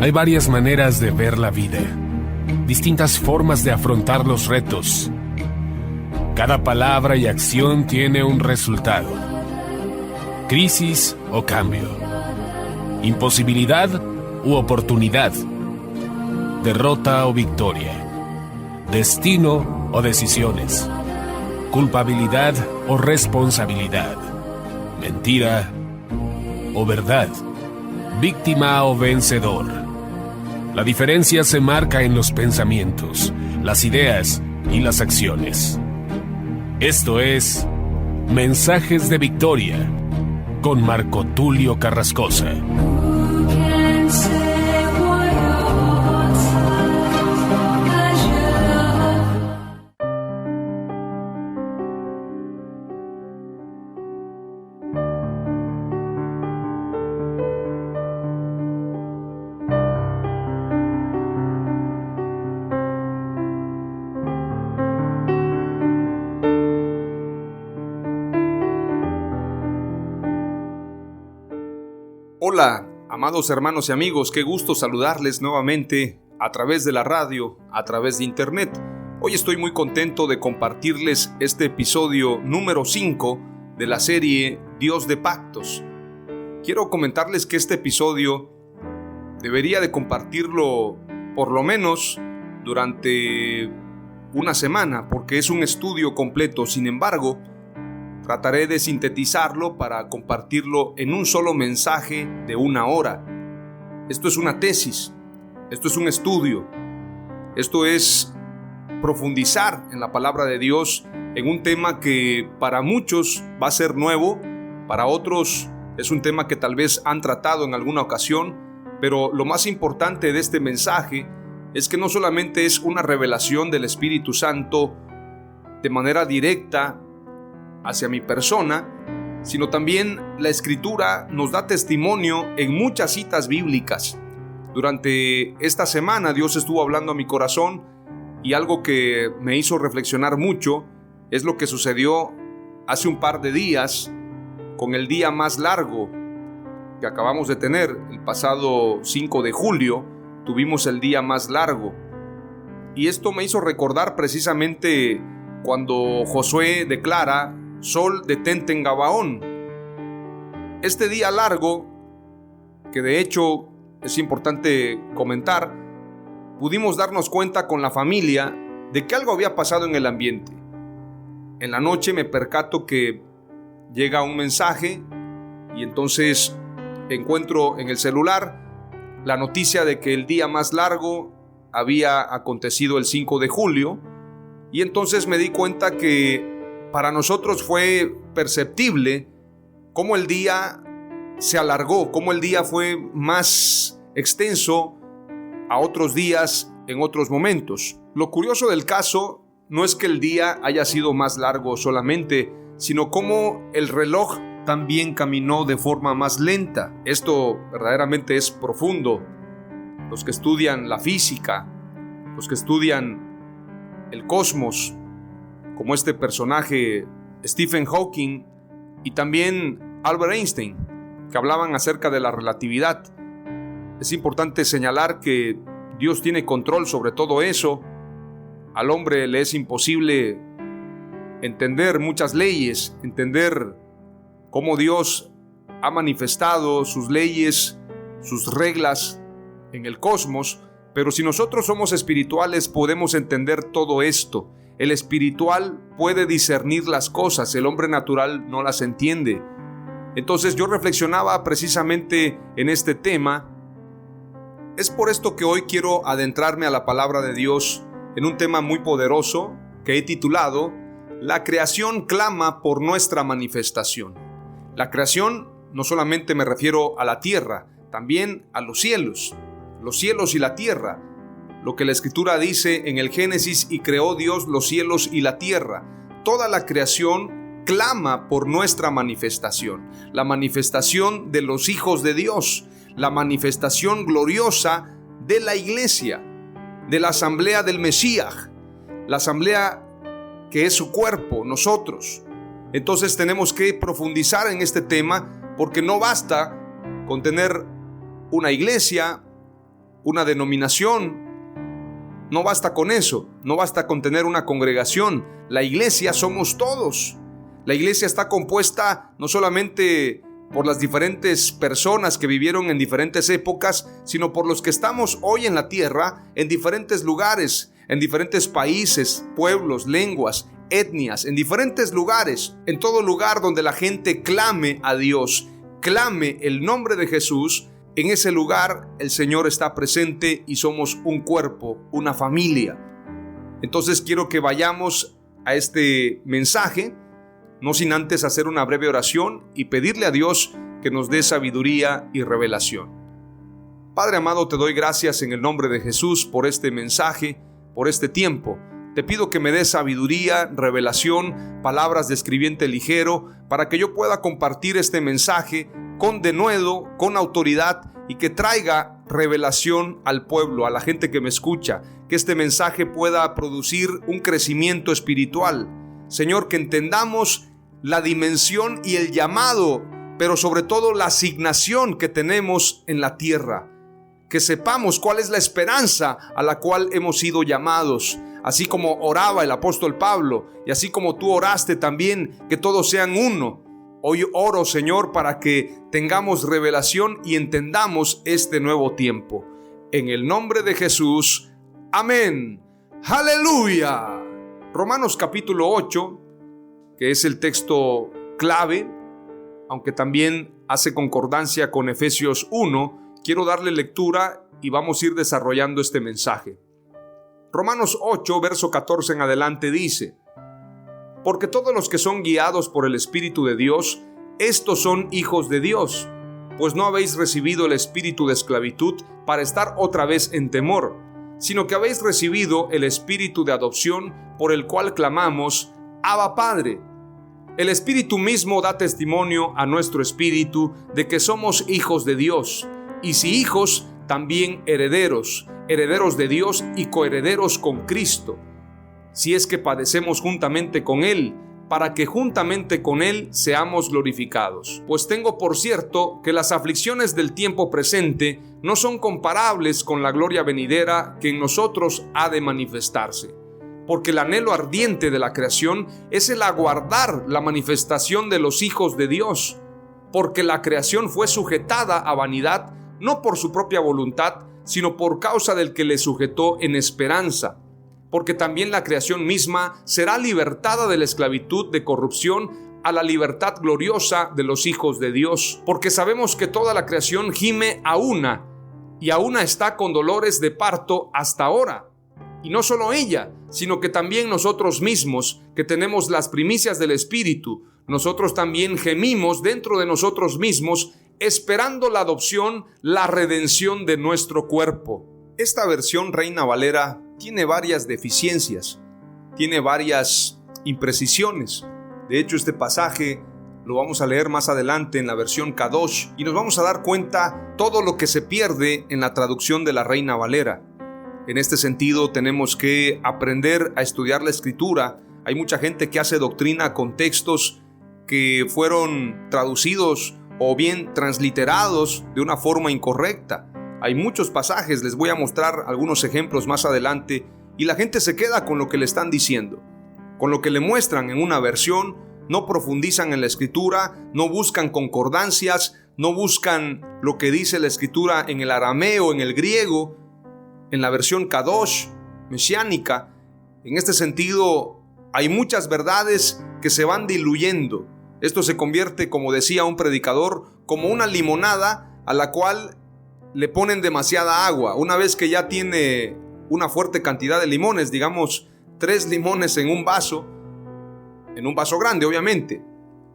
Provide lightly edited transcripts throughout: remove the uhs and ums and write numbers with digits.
Hay varias maneras de ver la vida, distintas formas de afrontar los retos. Cada palabra y acción tiene un resultado. Crisis o cambio. Imposibilidad u oportunidad. Derrota o victoria. Destino o decisiones. Culpabilidad o responsabilidad. Mentira o verdad. Víctima o vencedor. La diferencia se marca en los pensamientos, las ideas y las acciones. Esto es Mensajes de Victoria con Marco Tulio Carrascosa. Hola, amados hermanos y amigos, qué gusto saludarles nuevamente a través de la radio, a través de internet. Hoy estoy muy contento de compartirles este episodio número 5 de la serie Dios de Pactos. Quiero comentarles que este episodio debería de compartirlo por lo menos durante una semana, porque es un estudio completo. Sin embargo, trataré de sintetizarlo para compartirlo en un solo mensaje de 1 hora. Esto es una tesis, esto es un estudio, esto es profundizar en la palabra de Dios en un tema que para muchos va a ser nuevo, para otros es un tema que tal vez han tratado en alguna ocasión, pero lo más importante de este mensaje es que no solamente es una revelación del Espíritu Santo de manera directa hacia mi persona, sino también la Escritura nos da testimonio en muchas citas bíblicas. Durante esta semana Dios estuvo hablando a mi corazón y algo que me hizo reflexionar mucho es lo que sucedió hace un par de días con el día más largo que acabamos de tener. El pasado 5 de julio tuvimos el día más largo y esto me hizo recordar precisamente cuando Josué declara: Sol, detente en Gabaón. Este día largo, que de hecho es importante comentar, pudimos darnos cuenta con la familia de que algo había pasado en el ambiente. En la noche me percato que llega un mensaje y entonces encuentro en el celular la noticia de que el día más largo había acontecido el 5 de julio y entonces me di cuenta que para nosotros fue perceptible cómo el día se alargó, cómo el día fue más extenso a otros días en otros momentos. Lo curioso del caso no es que el día haya sido más largo solamente, sino cómo el reloj también caminó de forma más lenta. Esto verdaderamente es profundo. Los que estudian la física, los que estudian el cosmos, como este personaje Stephen Hawking y también Albert Einstein, que hablaban acerca de la relatividad. Es importante señalar que Dios tiene control sobre todo eso. Al hombre le es imposible entender muchas leyes, entender cómo Dios ha manifestado sus leyes, sus reglas en el cosmos, pero si nosotros somos espirituales podemos entender todo esto. El espiritual puede discernir las cosas, el hombre natural no las entiende. Entonces yo reflexionaba precisamente en este tema. Es por esto que hoy quiero adentrarme a la palabra de Dios en un tema muy poderoso que he titulado La creación clama por nuestra manifestación. La creación no solamente me refiero a la tierra, también a los cielos y la tierra. Lo que la Escritura dice en el Génesis: y creó Dios los cielos y la tierra. Toda la creación clama por nuestra manifestación, la manifestación de los hijos de Dios, la manifestación gloriosa de la iglesia, de la asamblea del Mesías, la asamblea que es su cuerpo, nosotros. Entonces tenemos que profundizar en este tema, porque no basta con tener una iglesia, una denominación. No basta con eso, no basta con tener una congregación. La iglesia somos todos. La iglesia está compuesta no solamente por las diferentes personas que vivieron en diferentes épocas, sino por los que estamos hoy en la tierra, en diferentes lugares, en diferentes países, pueblos, lenguas, etnias, en diferentes lugares, en todo lugar donde la gente clame a Dios, clame el nombre de Jesús. En ese lugar el Señor está presente y somos un cuerpo, una familia. Entonces quiero que vayamos a este mensaje, no sin antes hacer una breve oración y pedirle a Dios que nos dé sabiduría y revelación. Padre amado, te doy gracias en el nombre de Jesús por este mensaje, por este tiempo. Te pido que me des sabiduría, revelación, palabras de escribiente ligero, para que yo pueda compartir este mensaje con denuedo, con autoridad, y que traiga revelación al pueblo, a la gente que me escucha, que este mensaje pueda producir un crecimiento espiritual. Señor, que entendamos la dimensión y el llamado, pero sobre todo la asignación que tenemos en la tierra. Que sepamos cuál es la esperanza a la cual hemos sido llamados. Así como oraba el apóstol Pablo, y así como tú oraste también, que todos sean uno. Hoy oro, Señor, para que tengamos revelación y entendamos este nuevo tiempo. En el nombre de Jesús, amén. ¡Aleluya! Romanos capítulo 8, que es el texto clave, aunque también hace concordancia con Efesios 1, quiero darle lectura y vamos a ir desarrollando este mensaje. Romanos 8, verso 14 en adelante dice: porque todos los que son guiados por el Espíritu de Dios, estos son hijos de Dios, pues no habéis recibido el espíritu de esclavitud para estar otra vez en temor, sino que habéis recibido el espíritu de adopción por el cual clamamos, Abba Padre. El Espíritu mismo da testimonio a nuestro espíritu de que somos hijos de Dios, y si hijos, también herederos, herederos de Dios y coherederos con Cristo, si es que padecemos juntamente con Él, para que juntamente con Él seamos glorificados. Pues tengo por cierto que las aflicciones del tiempo presente no son comparables con la gloria venidera que en nosotros ha de manifestarse. Porque el anhelo ardiente de la creación es el aguardar la manifestación de los hijos de Dios. Porque la creación fue sujetada a vanidad, no por su propia voluntad, sino por causa del que le sujetó en esperanza. Porque también la creación misma será libertada de la esclavitud de corrupción a la libertad gloriosa de los hijos de Dios. Porque sabemos que toda la creación gime a una, y a una está con dolores de parto hasta ahora. Y no solo ella, sino que también nosotros mismos, que tenemos las primicias del Espíritu, nosotros también gemimos dentro de nosotros mismos, esperando la adopción, la redención de nuestro cuerpo. Esta versión Reina Valera tiene varias deficiencias, tiene varias imprecisiones. De hecho, este pasaje lo vamos a leer más adelante en la versión Kadosh y nos vamos a dar cuenta todo lo que se pierde en la traducción de la Reina Valera. En este sentido, tenemos que aprender a estudiar la Escritura. Hay mucha gente que hace doctrina con textos que fueron traducidos o bien transliterados de una forma incorrecta. Hay muchos pasajes, les voy a mostrar algunos ejemplos más adelante, y la gente se queda con lo que le están diciendo, con lo que le muestran en una versión, no profundizan en la Escritura, no buscan concordancias, no buscan lo que dice la Escritura en el arameo, en el griego, en la versión Kadosh, mesiánica. En este sentido, hay muchas verdades que se van diluyendo. Esto se convierte, como decía un predicador, como una limonada a la cual le ponen demasiada agua. Una vez que ya tiene una fuerte cantidad de limones, digamos 3 limones en un vaso grande, obviamente,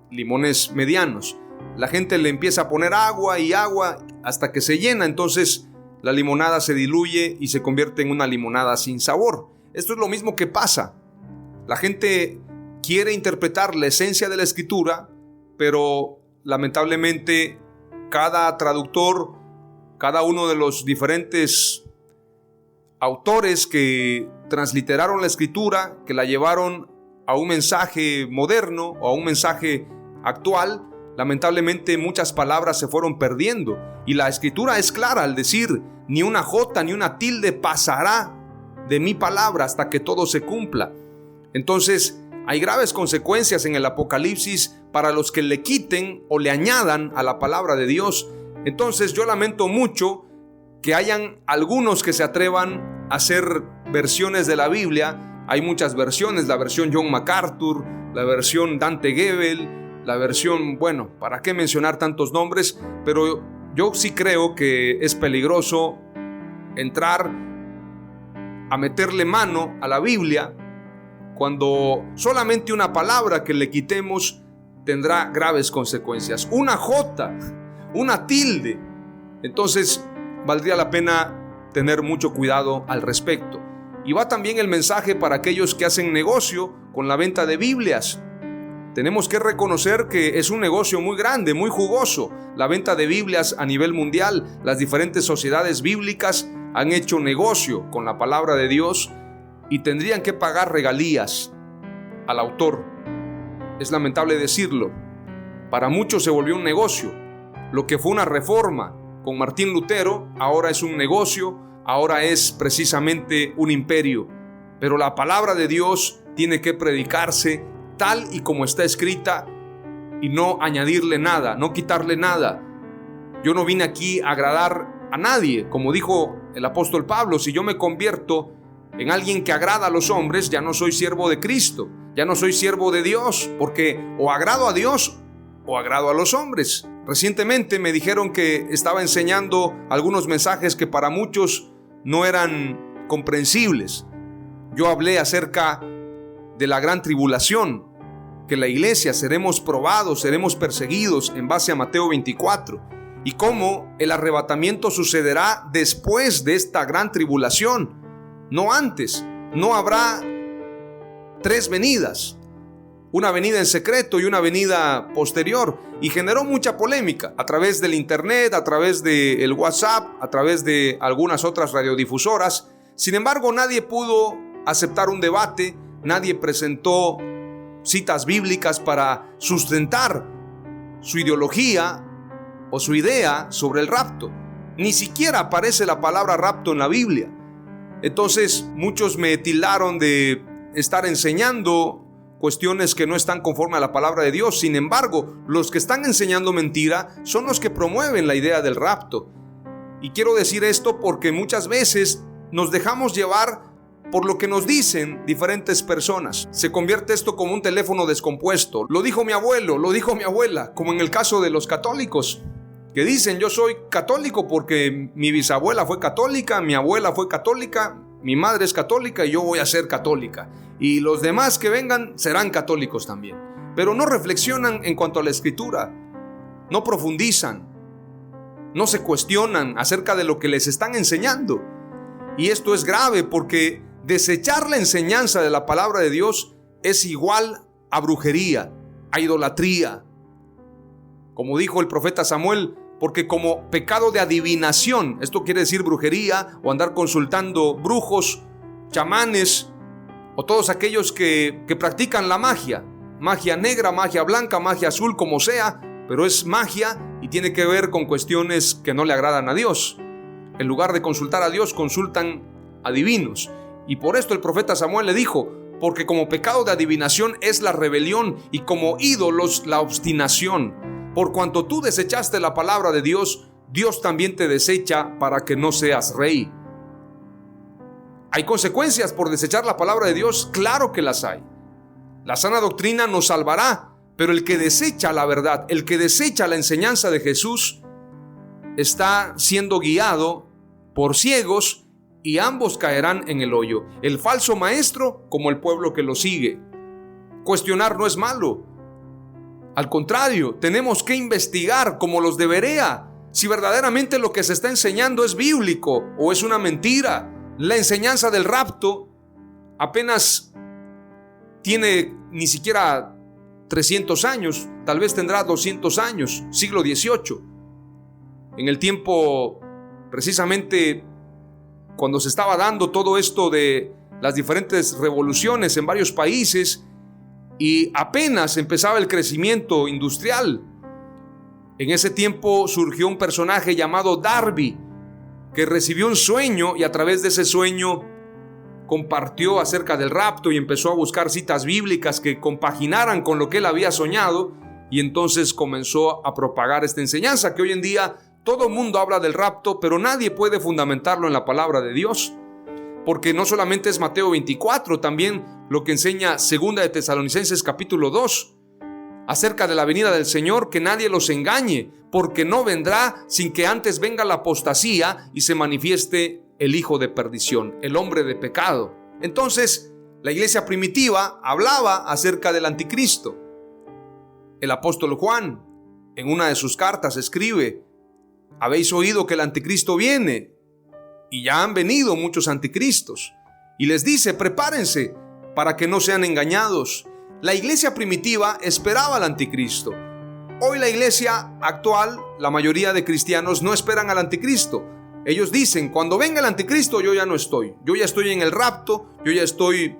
limones medianos, la gente le empieza a poner agua y agua hasta que se llena. Entonces la limonada se diluye y se convierte en una limonada sin sabor. Esto es lo mismo que pasa. La gente quiere interpretar la esencia de la Escritura, pero lamentablemente cada traductor, cada uno de los diferentes autores que transliteraron la Escritura, que la llevaron a un mensaje moderno o a un mensaje actual, Lamentablemente muchas palabras se fueron perdiendo y la Escritura es clara al decir: ni una jota ni una tilde pasará de mi palabra hasta que todo se cumpla. Entonces hay graves consecuencias en el Apocalipsis para los que le quiten o le añadan a la palabra de Dios. Entonces yo lamento mucho que hayan algunos que se atrevan a hacer versiones de la Biblia. Hay muchas versiones: la versión John MacArthur, la versión Dante Gebel, la versión, bueno, ¿para qué mencionar tantos nombres? Pero yo sí creo que es peligroso entrar a meterle mano a la Biblia cuando solamente una palabra que le quitemos tendrá graves consecuencias. Una jota, una tilde. Entonces valdría la pena tener mucho cuidado al respecto. Y va también el mensaje para aquellos que hacen negocio con la venta de Biblias. Tenemos que reconocer que es un negocio muy grande, muy jugoso. La venta de Biblias a nivel mundial, las diferentes sociedades bíblicas han hecho negocio con la palabra de Dios y tendrían que pagar regalías al autor. Es lamentable decirlo. Para muchos se volvió un negocio. Lo que fue una reforma con Martín Lutero ahora es un negocio, ahora es precisamente un imperio. Pero la palabra de Dios tiene que predicarse tal y como está escrita y no añadirle nada, no quitarle nada. Yo no vine aquí a agradar a nadie. Como dijo el apóstol Pablo: si yo me convierto en alguien que agrada a los hombres, ya no soy siervo de Cristo, ya no soy siervo de Dios, porque o agrado a Dios o agrado a los hombres. Recientemente me dijeron que estaba enseñando algunos mensajes que para muchos no eran comprensibles. Yo hablé acerca de la gran tribulación, que la iglesia seremos probados, seremos perseguidos en base a Mateo 24, y cómo el arrebatamiento sucederá después de esta gran tribulación, no antes. No habrá tres venidas, una venida en secreto y una venida posterior, y generó mucha polémica a través del internet, a través del WhatsApp, a través de algunas otras radiodifusoras. Sin embargo, nadie pudo aceptar un debate, nadie presentó citas bíblicas para sustentar su ideología o su idea sobre el rapto. Ni siquiera aparece la palabra rapto en la Biblia. Entonces muchos me tildaron de estar enseñando cuestiones que no están conforme a la palabra de Dios. Sin embargo, los que están enseñando mentira son los que promueven la idea del rapto. Y quiero decir esto porque muchas veces nos dejamos llevar por lo que nos dicen diferentes personas. Se convierte esto como un teléfono descompuesto. Lo dijo mi abuelo, lo dijo mi abuela, como en el caso de los católicos, que dicen: yo soy católico porque mi bisabuela fue católica, mi abuela fue católica, mi madre es católica y yo voy a ser católica. Y los demás que vengan serán católicos también. Pero no reflexionan en cuanto a la Escritura, no profundizan, no se cuestionan acerca de lo que les están enseñando. Y esto es grave porque desechar la enseñanza de la palabra de Dios es igual a brujería, a idolatría. Como dijo el profeta Samuel: porque como pecado de adivinación, esto quiere decir brujería o andar consultando brujos, chamanes o todos aquellos que practican la magia negra, magia blanca, magia azul, como sea, pero es magia y tiene que ver con cuestiones que no le agradan a Dios. En lugar de consultar a Dios, consultan a divinos. Y por esto el profeta Samuel le dijo: porque como pecado de adivinación es la rebelión y como ídolos la obstinación. Por cuanto tú desechaste la palabra de Dios, Dios también te desecha para que no seas rey. ¿Hay consecuencias por desechar la palabra de Dios? Claro que las hay. La sana doctrina nos salvará, pero el que desecha la verdad, el que desecha la enseñanza de Jesús, está siendo guiado por ciegos y ambos caerán en el hoyo, el falso maestro como el pueblo que lo sigue. Cuestionar no es malo. Al contrario, tenemos que investigar como los de Berea si verdaderamente lo que se está enseñando es bíblico o es una mentira. La enseñanza del rapto apenas tiene ni siquiera 300 años, tal vez tendrá 200 años, siglo XVIII. En el tiempo, precisamente, cuando se estaba dando todo esto de las diferentes revoluciones en varios países y apenas empezaba el crecimiento industrial, En ese tiempo surgió un personaje llamado Darby, que recibió un sueño y a través de ese sueño compartió acerca del rapto y empezó a buscar citas bíblicas que compaginaran con lo que él había soñado, y entonces comenzó a propagar esta enseñanza que hoy en día todo el mundo habla del rapto, pero nadie puede fundamentarlo en la palabra de Dios, porque no solamente es Mateo 24, también lo que enseña 2 de Tesalonicenses capítulo 2 acerca de la venida del Señor, que nadie los engañe, porque no vendrá sin que antes venga la apostasía y se manifieste el hijo de perdición, el hombre de pecado. Entonces, la iglesia primitiva hablaba acerca del anticristo. El apóstol Juan, en una de sus cartas, escribe: habéis oído que el anticristo viene, y ya han venido muchos anticristos. Y les dice: prepárense para que no sean engañados. La iglesia primitiva esperaba al anticristo. Hoy la iglesia actual, la mayoría de cristianos no esperan al anticristo. Ellos dicen: cuando venga el anticristo yo ya no estoy. Yo ya estoy en el rapto, yo ya estoy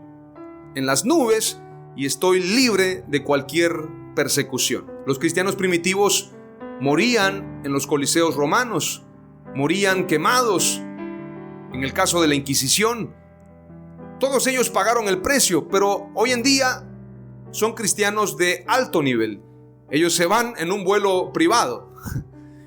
en las nubes y estoy libre de cualquier persecución. Los cristianos primitivos morían en los coliseos romanos, morían quemados. En el caso de la Inquisición, todos ellos pagaron el precio, pero hoy en día son cristianos de alto nivel. Ellos se van en un vuelo privado.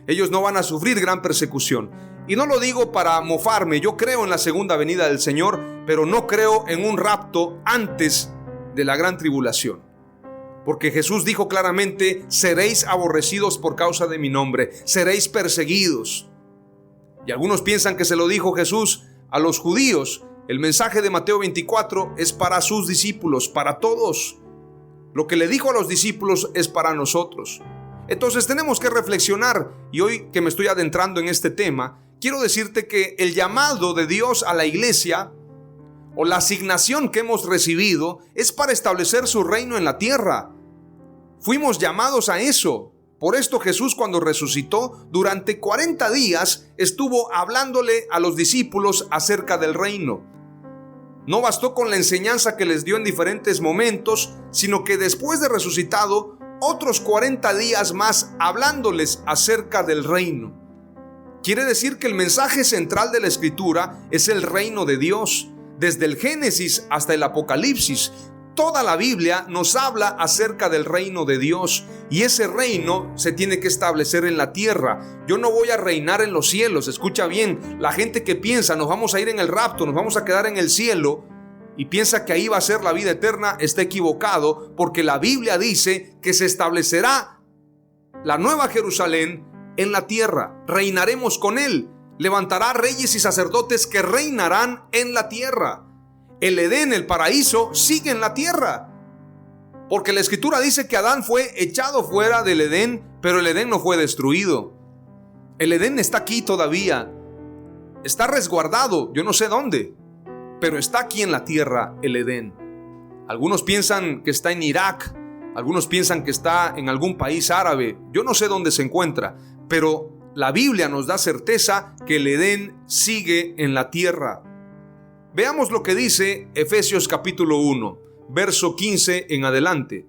Ellos no van a sufrir gran persecución. Y no lo digo para mofarme. Yo creo en la segunda venida del Señor, pero no creo en un rapto antes de la gran tribulación. Porque Jesús dijo claramente: seréis aborrecidos por causa de mi nombre, seréis perseguidos. Y algunos piensan que se lo dijo Jesús a los judíos. El mensaje de Mateo 24 es para sus discípulos, para todos. Lo que le dijo a los discípulos es para nosotros. Entonces tenemos que reflexionar, y hoy que me estoy adentrando en este tema, quiero decirte que el llamado de Dios a la iglesia, o la asignación que hemos recibido, es para establecer su reino en la tierra. Fuimos llamados a eso. Por esto Jesús, cuando resucitó, durante 40 días estuvo hablándole a los discípulos acerca del reino. No bastó con la enseñanza que les dio en diferentes momentos, sino que después de resucitado, otros 40 días más hablándoles acerca del reino. Quiere decir que el mensaje central de la Escritura es el reino de Dios. Desde el Génesis hasta el Apocalipsis, toda la Biblia nos habla acerca del reino de Dios, y ese reino se tiene que establecer en la tierra. Yo no voy a reinar en los cielos. Escucha bien, la gente que piensa nos vamos a ir en el rapto, nos vamos a quedar en el cielo, y piensa que ahí va a ser la vida eterna, está equivocado, porque la Biblia dice que se establecerá la nueva Jerusalén en la tierra. Reinaremos con él. Levantará reyes y sacerdotes que reinarán en la tierra. El Edén, el paraíso, sigue en la tierra, porque la Escritura dice que Adán fue echado fuera del Edén, pero el Edén no fue destruido. El Edén está aquí todavía, está resguardado, yo no sé dónde, pero está aquí en la tierra el Edén. Algunos piensan que está en Irak, algunos piensan que está en algún país árabe, yo no sé dónde se encuentra, pero la Biblia nos da certeza que el Edén sigue en la tierra. Veamos lo que dice Efesios capítulo 1, verso 15 en adelante.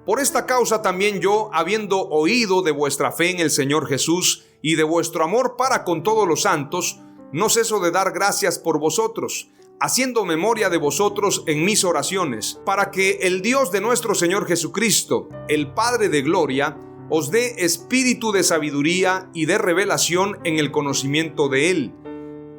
Por esta causa también yo, habiendo oído de vuestra fe en el Señor Jesús y de vuestro amor para con todos los santos, no ceso de dar gracias por vosotros, haciendo memoria de vosotros en mis oraciones, para que el Dios de nuestro Señor Jesucristo, el Padre de gloria, os dé espíritu de sabiduría y de revelación en el conocimiento de Él,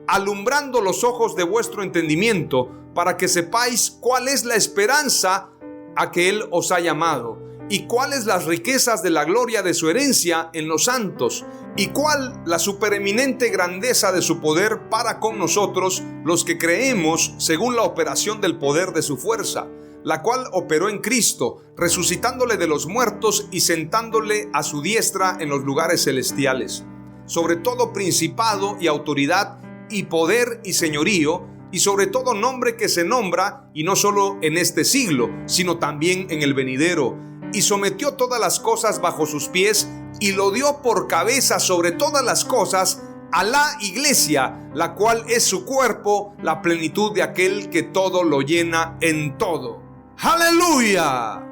alumbrando los ojos de vuestro entendimiento, para que sepáis cuál es la esperanza a que Él os ha llamado, y cuáles las riquezas de la gloria de su herencia en los santos, y cuál la supereminente grandeza de su poder para con nosotros, los que creemos, según la operación del poder de su fuerza, la cual operó en Cristo, resucitándole de los muertos y sentándole a su diestra en los lugares celestiales, sobre todo principado y autoridad y poder y señorío, y sobre todo nombre que se nombra, y no solo en este siglo, sino también en el venidero, y sometió todas las cosas bajo sus pies, y lo dio por cabeza sobre todas las cosas a la iglesia, la cual es su cuerpo, la plenitud de aquel que todo lo llena en todo. ¡Aleluya!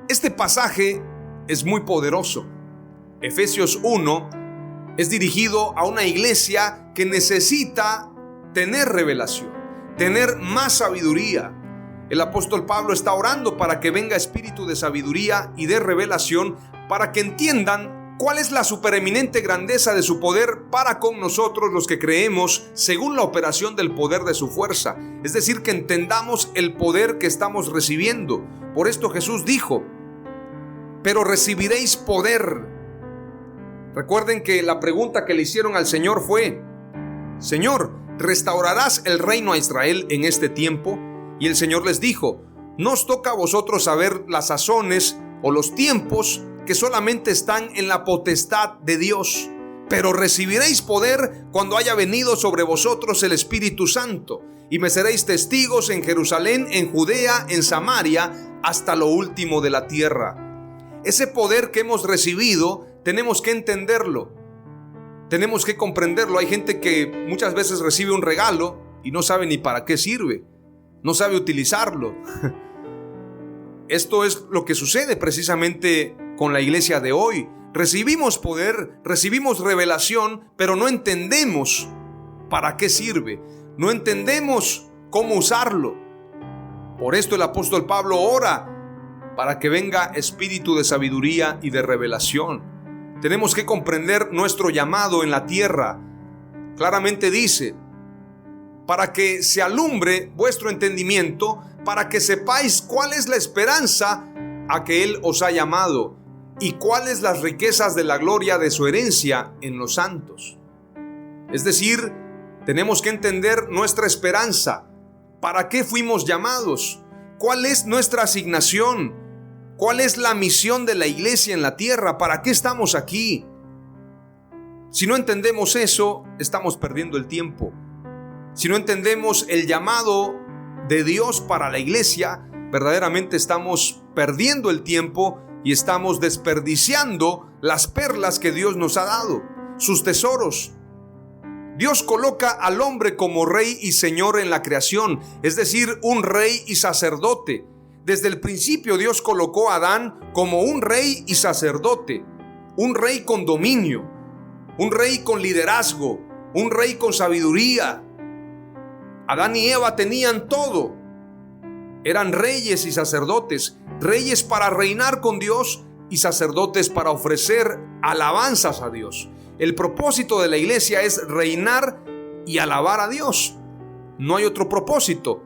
Este pasaje es muy poderoso. Efesios 1 es dirigido a una iglesia que necesita tener revelación, tener más sabiduría. El apóstol Pablo está orando para que venga espíritu de sabiduría y de revelación, para que entiendan cuál es la supereminente grandeza de su poder para con nosotros los que creemos según la operación del poder de su fuerza. Es decir, que entendamos el poder que estamos recibiendo. Por esto Jesús dijo: pero recibiréis poder. Recuerden que la pregunta que le hicieron al Señor fue: Señor, ¿restaurarás el reino a Israel en este tiempo? Y el Señor les dijo: no os toca a vosotros saber las sazones o los tiempos que solamente están en la potestad de Dios, pero recibiréis poder cuando haya venido sobre vosotros el Espíritu Santo, y me seréis testigos en Jerusalén, en Judea, en Samaria, hasta lo último de la tierra. Ese poder que hemos recibido tenemos que entenderlo, tenemos que comprenderlo. Hay gente que muchas veces recibe un regalo y no sabe ni para qué sirve, no sabe utilizarlo. Esto es lo que sucede precisamente con la iglesia de hoy. Recibimos poder, recibimos revelación, pero no entendemos para qué sirve, no entendemos cómo usarlo. Por esto el apóstol Pablo ora para que venga espíritu de sabiduría y de revelación. Tenemos que comprender nuestro llamado en la tierra. Claramente dice: para que se alumbre vuestro entendimiento, para que sepáis cuál es la esperanza a que Él os ha llamado y cuáles las riquezas de la gloria de su herencia en los santos. Es decir, tenemos que entender nuestra esperanza, para qué fuimos llamados, cuál es nuestra asignación, cuál es la misión de la iglesia en la tierra, para qué estamos aquí. Si no entendemos eso, estamos perdiendo el tiempo. Si no entendemos el llamado de Dios para la iglesia, verdaderamente estamos perdiendo el tiempo y estamos desperdiciando las perlas que Dios nos ha dado, sus tesoros. Dios coloca al hombre como rey y señor en la creación, es decir, un rey y sacerdote. Desde el principio Dios colocó a Adán como un rey y sacerdote, un rey con dominio, un rey con liderazgo, un rey con sabiduría. Adán y Eva tenían todo. Eran reyes y sacerdotes, reyes para reinar con Dios y sacerdotes para ofrecer alabanzas a Dios. El propósito de la iglesia es reinar y alabar a Dios. No hay otro propósito.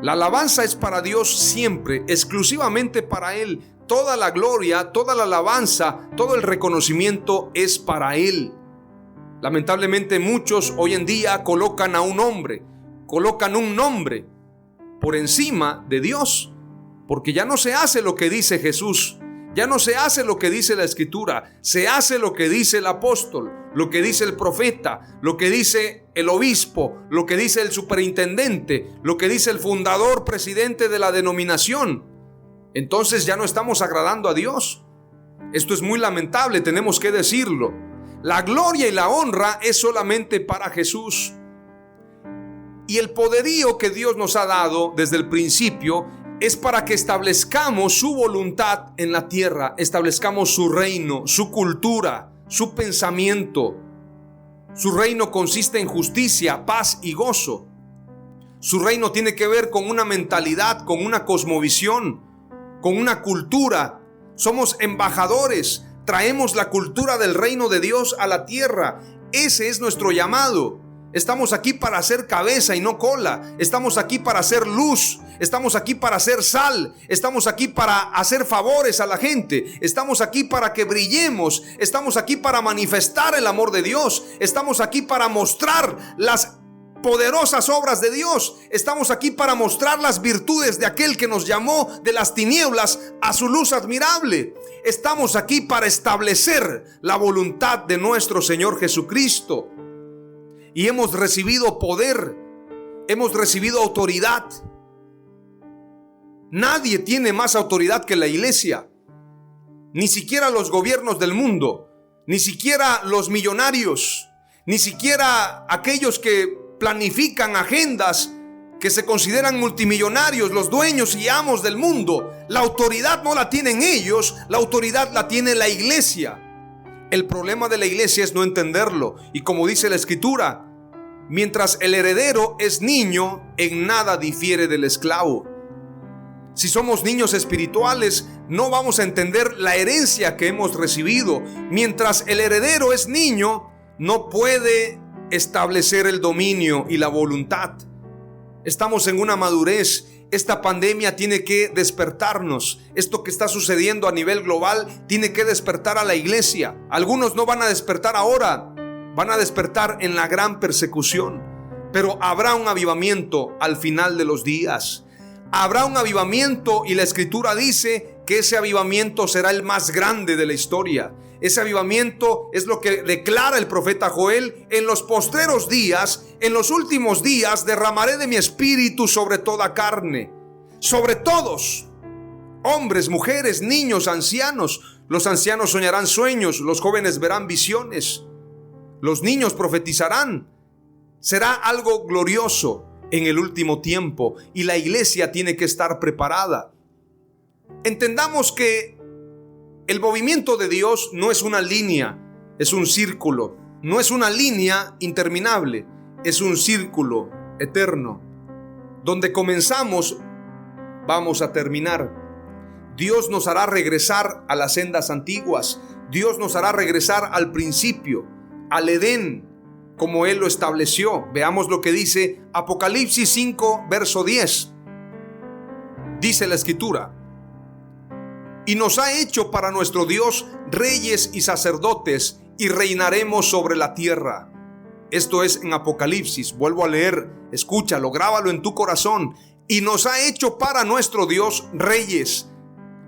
La alabanza es para Dios siempre, exclusivamente para Él. Toda la gloria, toda la alabanza, todo el reconocimiento es para Él. Lamentablemente muchos hoy en día colocan a un hombre, colocan un nombre por encima de Dios, porque ya no se hace lo que dice Jesús, ya no se hace lo que dice la Escritura, se hace lo que dice el apóstol, lo que dice el profeta, lo que dice el obispo, lo que dice el superintendente, lo que dice el fundador, presidente de la denominación. Entonces ya no estamos agradando a Dios. Esto es muy lamentable, tenemos que decirlo. La gloria y la honra es solamente para Jesús. Y el poderío que Dios nos ha dado desde el principio es para que establezcamos su voluntad en la tierra, establezcamos su reino, su cultura, su pensamiento. Su reino consiste en justicia, paz y gozo. Su reino tiene que ver con una mentalidad, con una cosmovisión, con una cultura. Somos embajadores, traemos la cultura del reino de Dios a la tierra. Ese es nuestro llamado. Estamos aquí para hacer cabeza y no cola. Estamos aquí para hacer luz. Estamos aquí para hacer sal. Estamos aquí para hacer favores a la gente. Estamos aquí para que brillemos. Estamos aquí para manifestar el amor de Dios. Estamos aquí para mostrar las poderosas obras de Dios. Estamos aquí para mostrar las virtudes de aquel que nos llamó de las tinieblas a su luz admirable. Estamos aquí para establecer la voluntad de nuestro Señor Jesucristo. Y hemos recibido poder, hemos recibido autoridad. Nadie tiene más autoridad que la iglesia. Ni siquiera los gobiernos del mundo, ni siquiera los millonarios, ni siquiera aquellos que planifican agendas que se consideran multimillonarios, los dueños y amos del mundo. La autoridad no la tienen ellos, la autoridad la tiene la iglesia. El problema de la iglesia es no entenderlo. Y como dice la Escritura, mientras el heredero es niño, en nada difiere del esclavo. Si somos niños espirituales, no vamos a entender la herencia que hemos recibido. Mientras el heredero es niño, no puede establecer el dominio y la voluntad. Estamos en una madurez. Esta pandemia tiene que despertarnos. Esto que está sucediendo a nivel global tiene que despertar a la iglesia. Algunos no van a despertar ahora, van a despertar en la gran persecución. Pero habrá un avivamiento al final de los días. Habrá un avivamiento y la Escritura dice que ese avivamiento será el más grande de la historia. Ese avivamiento es lo que declara el profeta Joel: en los postreros días, en los últimos días, derramaré de mi espíritu sobre toda carne, sobre todos, hombres, mujeres, niños, ancianos. Los ancianos soñarán sueños, los jóvenes verán visiones, los niños profetizarán. Será algo glorioso en el último tiempo y la iglesia tiene que estar preparada. Entendamos que el movimiento de Dios no es una línea, es un círculo. No es una línea interminable, es un círculo eterno. Donde comenzamos, vamos a terminar. Dios nos hará regresar a las sendas antiguas. Dios nos hará regresar al principio, al Edén, como Él lo estableció. Veamos lo que dice Apocalipsis 5, verso 10. Dice la Escritura: y nos ha hecho para nuestro Dios reyes y sacerdotes, y reinaremos sobre la tierra. Esto es en Apocalipsis. Vuelvo a leer, escúchalo, grábalo en tu corazón. Y nos ha hecho para nuestro Dios reyes.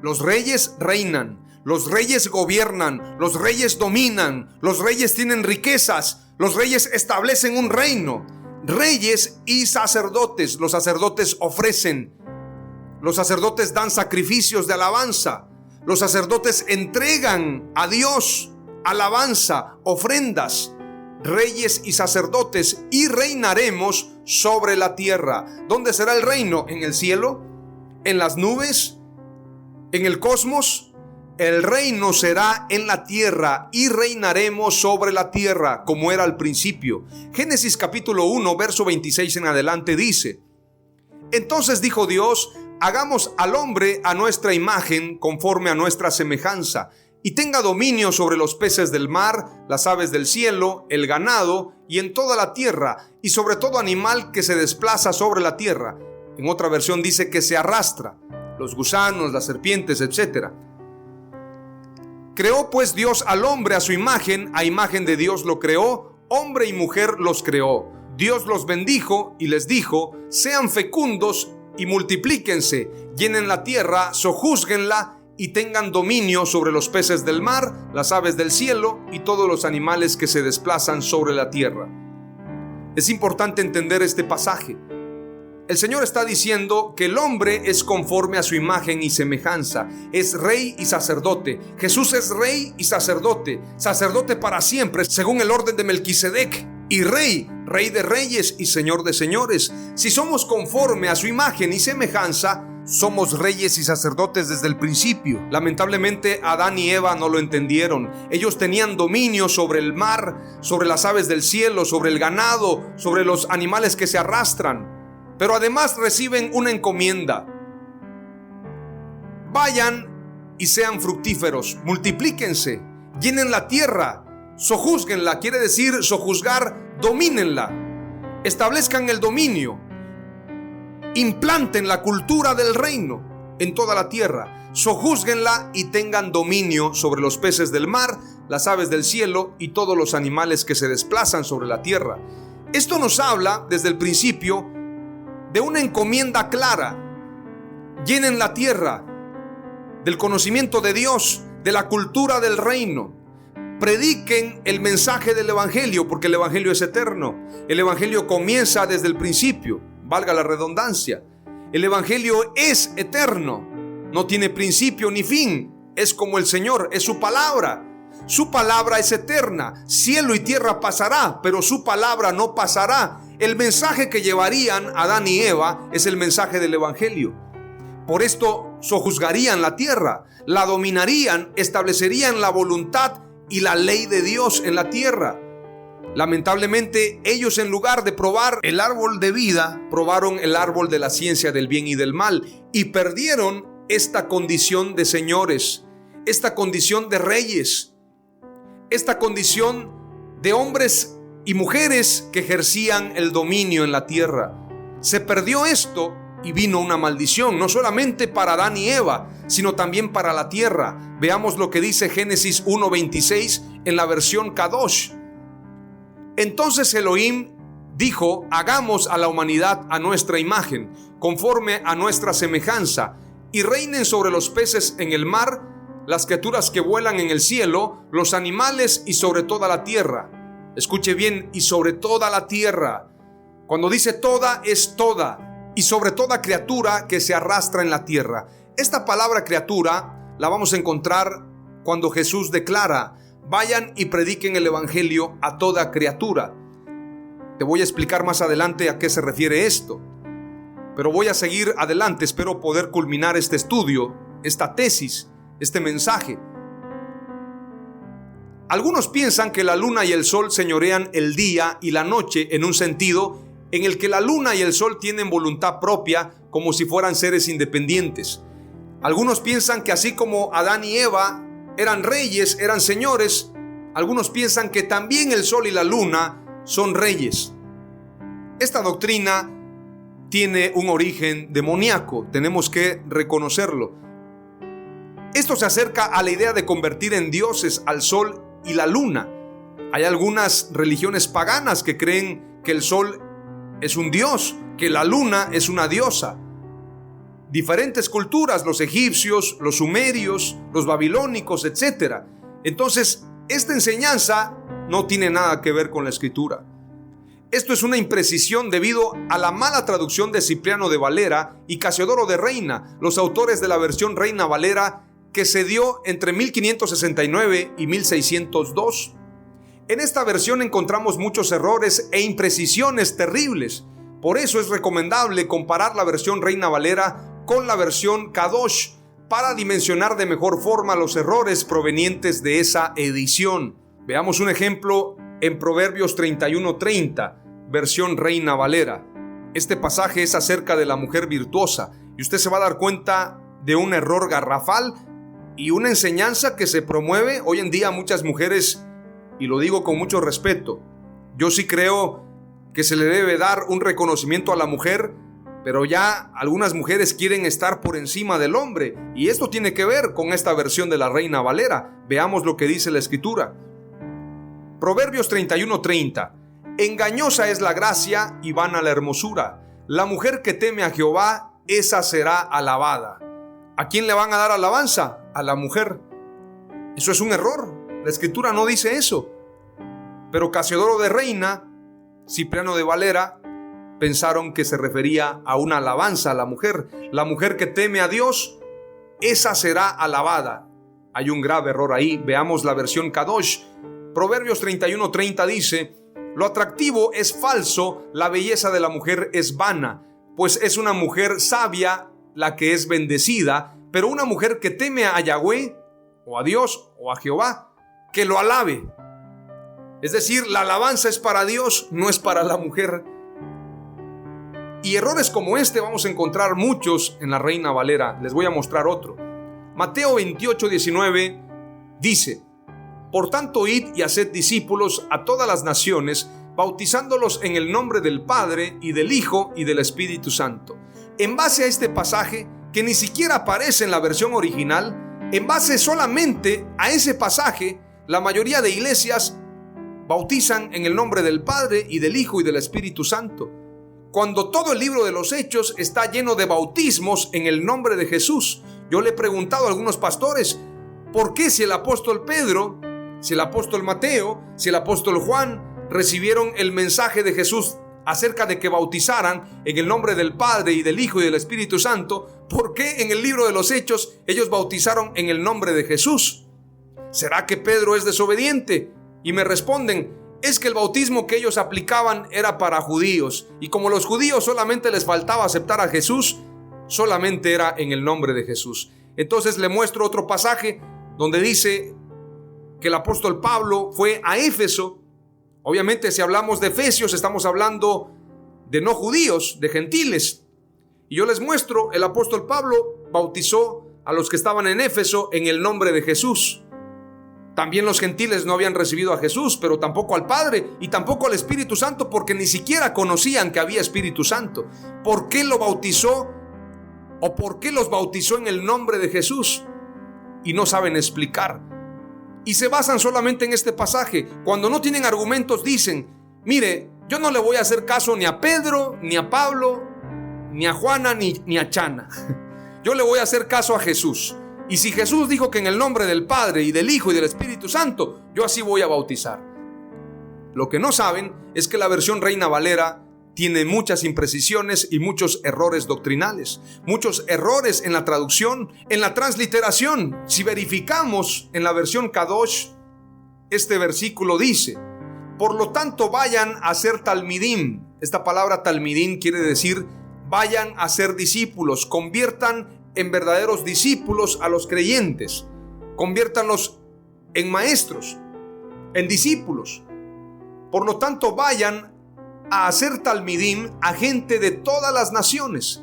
Los reyes reinan, los reyes gobiernan, los reyes dominan, los reyes tienen riquezas, los reyes establecen un reino. Reyes y sacerdotes. Los sacerdotes ofrecen, los sacerdotes dan sacrificios de alabanza, los sacerdotes entregan a Dios alabanza, ofrendas. Reyes y sacerdotes, y reinaremos sobre la tierra. ¿Dónde será el reino? ¿En el cielo? ¿En las nubes? ¿En el cosmos? El reino será en la tierra y reinaremos sobre la tierra como era al principio. Génesis capítulo 1, verso 26 en adelante dice: entonces dijo Dios: hagamos al hombre a nuestra imagen, conforme a nuestra semejanza, y tenga dominio sobre los peces del mar, las aves del cielo, el ganado, y en toda la tierra, y sobre todo animal que se desplaza sobre la tierra. En otra versión dice que se arrastra, los gusanos, las serpientes, etc. Creó pues Dios al hombre a su imagen, a imagen de Dios lo creó, hombre y mujer los creó. Dios los bendijo y les dijo: sean fecundos y multiplíquense, llenen la tierra, sojúzguenla y tengan dominio sobre los peces del mar, las aves del cielo y todos los animales que se desplazan sobre la tierra. Es importante entender este pasaje. El Señor está diciendo que el hombre es conforme a su imagen y semejanza. Es rey y sacerdote. Jesús es rey y sacerdote. Sacerdote para siempre, según el orden de Melquisedec. Y rey, rey de reyes y señor de señores. Si somos conforme a su imagen y semejanza, somos reyes y sacerdotes desde el principio. Lamentablemente Adán y Eva no lo entendieron. Ellos tenían dominio sobre el mar, sobre las aves del cielo, sobre el ganado, sobre los animales que se arrastran. Pero además reciben una encomienda: vayan y sean fructíferos, multiplíquense, llenen la tierra, sojúzguenla, quiere decir sojuzgar, domínenla, establezcan el dominio, implanten la cultura del reino en toda la tierra, sojúzguenla y tengan dominio sobre los peces del mar, las aves del cielo y todos los animales que se desplazan sobre la tierra. Esto nos habla desde el principio de una encomienda clara: llenen la tierra del conocimiento de Dios, de la cultura del reino. Prediquen el mensaje del evangelio, porque el evangelio es eterno. El evangelio comienza desde el principio, valga la redundancia. El evangelio es eterno, no tiene principio ni fin. Es como el Señor, es su palabra. Su palabra es eterna. Cielo y tierra pasará, pero su palabra no pasará. El mensaje que llevarían Adán y Eva es el mensaje del Evangelio. Por esto sojuzgarían la tierra, la dominarían, establecerían la voluntad y la ley de Dios en la tierra. Lamentablemente, ellos, en lugar de probar el árbol de vida, probaron el árbol de la ciencia del bien y del mal, y perdieron esta condición de señores, esta condición de reyes, esta condición de hombres y mujeres que ejercían el dominio en la tierra. Se perdió esto y vino una maldición, no solamente para Adán y Eva, sino también para la tierra. Veamos lo que dice Génesis 1:26 en la versión Kadosh. Entonces Elohim dijo: hagamos a la humanidad a nuestra imagen, conforme a nuestra semejanza, y reinen sobre los peces en el mar, las criaturas que vuelan en el cielo, los animales y sobre toda la tierra. Escuche bien, y sobre toda la tierra. Cuando dice toda, es toda, y sobre toda criatura que se arrastra en la tierra. Esta palabra criatura la vamos a encontrar cuando Jesús declara: vayan y prediquen el evangelio a toda criatura. Te voy a explicar más adelante a qué se refiere esto, pero voy a seguir adelante. Espero poder culminar este estudio, esta tesis, este mensaje. Algunos piensan que la luna y el sol señorean el día y la noche, en un sentido en el que la luna y el sol tienen voluntad propia, como si fueran seres independientes. Algunos piensan que así como Adán y Eva eran reyes, eran señores, algunos piensan que también el sol y la luna son reyes. Esta doctrina tiene un origen demoníaco, tenemos que reconocerlo. Esto se acerca a la idea de convertir en dioses al sol y la luna. Hay algunas religiones paganas que creen que el sol es un dios, que la luna es una diosa. Diferentes culturas, los egipcios, los sumerios, los babilónicos, etc. Entonces, esta enseñanza no tiene nada que ver con la escritura. Esto es una imprecisión debido a la mala traducción de Cipriano de Valera y Casiodoro de Reina, los autores de la versión Reina Valera, que se dio entre 1569 y 1602. En esta versión encontramos muchos errores e imprecisiones terribles. Por eso es recomendable comparar la versión Reina Valera con la versión Kadosh para dimensionar de mejor forma los errores provenientes de esa edición. Veamos un ejemplo en Proverbios 31:30, versión Reina Valera. Este pasaje es acerca de la mujer virtuosa y usted se va a dar cuenta de un error garrafal y una enseñanza que se promueve hoy en día a muchas mujeres, y lo digo con mucho respeto. Yo sí creo que se le debe dar un reconocimiento a la mujer, pero ya algunas mujeres quieren estar por encima del hombre, y esto tiene que ver con esta versión de la Reina Valera. Veamos lo que dice la escritura. Proverbios 31:30. Engañosa es la gracia y vana la hermosura. La mujer que teme a Jehová, esa será alabada. ¿A quién le van a dar alabanza? A la mujer. Eso es un error. La escritura no dice eso. Pero Casiodoro de Reina, Cipriano de Valera, pensaron que se refería a una alabanza a la mujer. La mujer que teme a Dios, esa será alabada. Hay un grave error ahí. Veamos la versión Kadosh. Proverbios 31:30 dice: lo atractivo es falso, la belleza de la mujer es vana, pues es una mujer sabia la que es bendecida, pero una mujer que teme a Yahweh, o a Dios, o a Jehová, que lo alabe. Es decir, la alabanza es para Dios, no es para la mujer. Y errores como este vamos a encontrar muchos en la Reina Valera. Les voy a mostrar otro. Mateo 28:19 dice: por tanto, id y haced discípulos a todas las naciones, bautizándolos en el nombre del Padre, y del Hijo, y del Espíritu Santo. En base a este pasaje, que ni siquiera aparece en la versión original, en base solamente a ese pasaje, la mayoría de iglesias bautizan en el nombre del Padre, y del Hijo, y del Espíritu Santo, cuando todo el libro de los Hechos está lleno de bautismos en el nombre de Jesús. Yo le he preguntado a algunos pastores: ¿por qué si el apóstol Pedro, si el apóstol Mateo, si el apóstol Juan recibieron el mensaje de Jesús acerca de que bautizaran en el nombre del Padre y del Hijo y del Espíritu Santo, por qué en el libro de los Hechos ellos bautizaron en el nombre de Jesús? ¿Será que Pedro es desobediente? Y me responden: es que el bautismo que ellos aplicaban era para judíos, y como los judíos solamente les faltaba aceptar a Jesús, solamente era en el nombre de Jesús. Entonces le muestro otro pasaje donde dice que el apóstol Pablo fue a Éfeso. Obviamente, si hablamos de Efesios, estamos hablando de no judíos, de gentiles. Y yo les muestro, el apóstol Pablo bautizó a los que estaban en Éfeso en el nombre de Jesús. También los gentiles no habían recibido a Jesús, pero tampoco al Padre y tampoco al Espíritu Santo, porque ni siquiera conocían que había Espíritu Santo. ¿Por qué lo bautizó? ¿O por qué los bautizó en el nombre de Jesús? Y no saben explicar. Y se basan solamente en este pasaje. Cuando no tienen argumentos dicen: mire, yo no le voy a hacer caso ni a Pedro, ni a Pablo, ni a Juana, ni a Chana. Yo le voy a hacer caso a Jesús. Y si Jesús dijo que en el nombre del Padre y del Hijo y del Espíritu Santo, yo así voy a bautizar. Lo que no saben es que la versión Reina Valera tiene muchas imprecisiones y muchos errores doctrinales, muchos errores en la traducción, en la transliteración. Si verificamos en la versión Kadosh, este versículo dice: por lo tanto vayan a ser talmidim. Esta palabra talmidim quiere decir vayan a ser discípulos, conviertan en verdaderos discípulos a los creyentes, conviértanlos en maestros, en discípulos. Por lo tanto, vayan a hacer talmidim a gente de todas las naciones,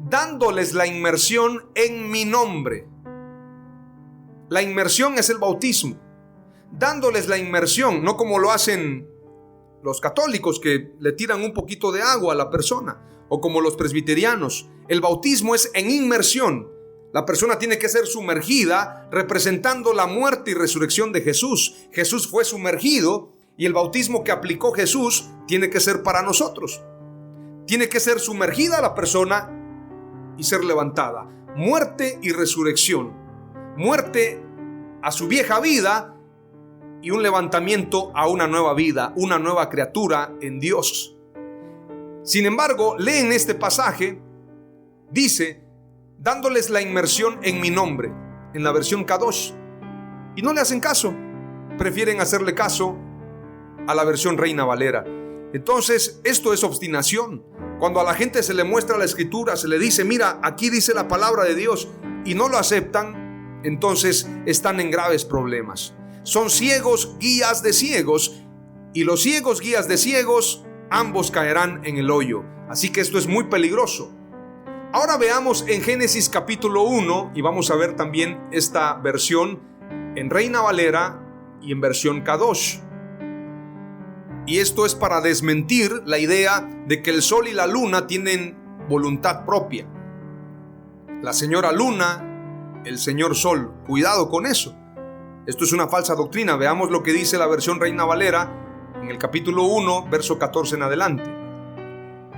dándoles la inmersión en mi nombre. La inmersión es el bautismo. Dándoles la inmersión, no como lo hacen los católicos, que le tiran un poquito de agua a la persona, o como los presbiterianos. El bautismo es en inmersión. La persona tiene que ser sumergida, representando la muerte y resurrección de Jesús. Jesús fue sumergido, y el bautismo que aplicó Jesús tiene que ser para nosotros. Tiene que ser sumergida la persona y ser levantada. Muerte y resurrección. Muerte a su vieja vida y un levantamiento a una nueva vida, una nueva criatura en Dios. Sin embargo, leen este pasaje, dice: dándoles la inmersión en mi nombre, en la versión Kadosh, y no le hacen caso, prefieren hacerle caso a la versión Reina Valera. Entonces, esto es obstinación. Cuando a la gente se le muestra la escritura, se le dice: mira, aquí dice la palabra de Dios, y no lo aceptan, entonces están en graves problemas. Son ciegos guías de ciegos, y los ciegos guías de ciegos, ambos caerán en el hoyo. Así que esto es muy peligroso. Ahora veamos en Génesis capítulo 1, y vamos a ver también esta versión en Reina Valera y en versión Kadosh. Y esto es para desmentir la idea de que el sol y la luna tienen voluntad propia. La señora luna, el señor sol, cuidado con eso. Esto es una falsa doctrina. Veamos lo que dice la versión Reina Valera en el capítulo 1, verso 14 en adelante.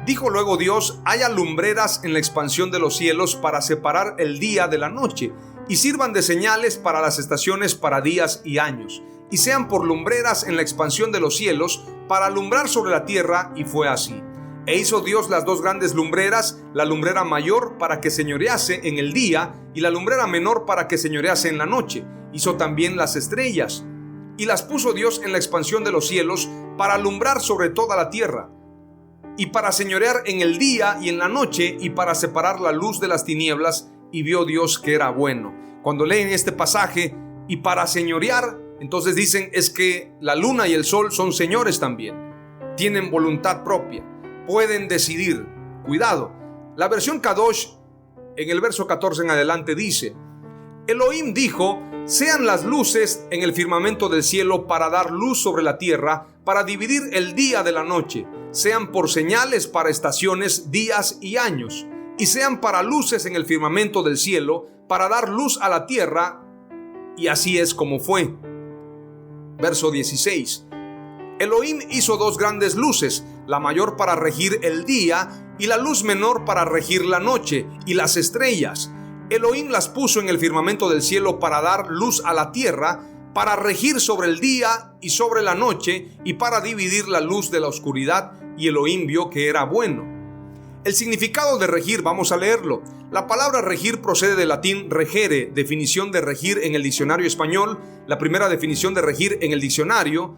Dijo luego Dios: haya lumbreras en la expansión de los cielos para separar el día de la noche, y sirvan de señales para las estaciones, para días y años, y sean por lumbreras en la expansión de los cielos para alumbrar sobre la tierra. Y fue así. E hizo Dios las dos grandes lumbreras, la lumbrera mayor para que señorease en el día, y la lumbrera menor para que señorease en la noche. Hizo también las estrellas, y las puso Dios en la expansión de los cielos para alumbrar sobre toda la tierra, y para señorear en el día y en la noche, y para separar la luz de las tinieblas. Y vio Dios que era bueno. Cuando leen este pasaje, y para señorear, entonces dicen es que la luna y el sol son señores también. Tienen voluntad propia, pueden decidir. Cuidado. La versión Kadosh, en el verso 14 en adelante, dice: Elohim dijo: sean las luces en el firmamento del cielo para dar luz sobre la tierra, para dividir el día de la noche, sean por señales para estaciones, días y años, y sean para luces en el firmamento del cielo, para dar luz a la tierra. Y así es como fue. Verso 16. Elohim hizo dos grandes luces, la mayor para regir el día, y la luz menor para regir la noche, y las estrellas. Elohim las puso en el firmamento del cielo para dar luz a la tierra, para regir sobre el día y sobre la noche, y para dividir la luz de la oscuridad. Y Elohim vio que era bueno. El significado de regir, vamos a leerlo. La palabra regir procede del latín regere, definición de regir en el diccionario español. La primera definición de regir en el diccionario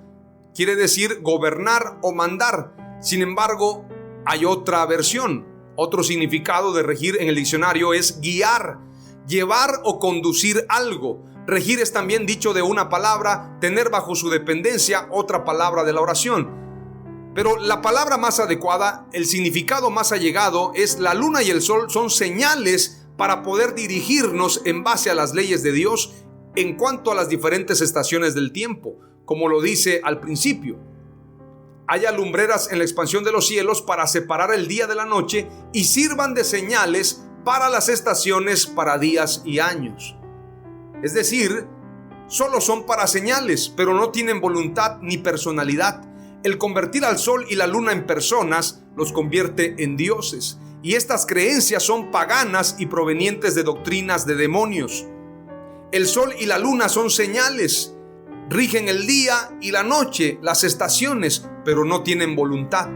quiere decir gobernar o mandar. Sin embargo, hay otra versión. Otro significado de regir en el diccionario es guiar, llevar o conducir algo. Regir es también dicho de una palabra, tener bajo su dependencia, otra palabra de la oración. Pero la palabra más adecuada, el significado más allegado, es la luna y el sol son señales para poder dirigirnos en base a las leyes de Dios en cuanto a las diferentes estaciones del tiempo, como lo dice al principio. Haya lumbreras en la expansión de los cielos para separar el día de la noche y sirvan de señales para las estaciones, para días y años. Es decir, solo son para señales, pero no tienen voluntad ni personalidad. El convertir al sol y la luna en personas los convierte en dioses. Y estas creencias son paganas y provenientes de doctrinas de demonios. El sol y la luna son señales. Rigen el día y la noche, las estaciones, pero no tienen voluntad.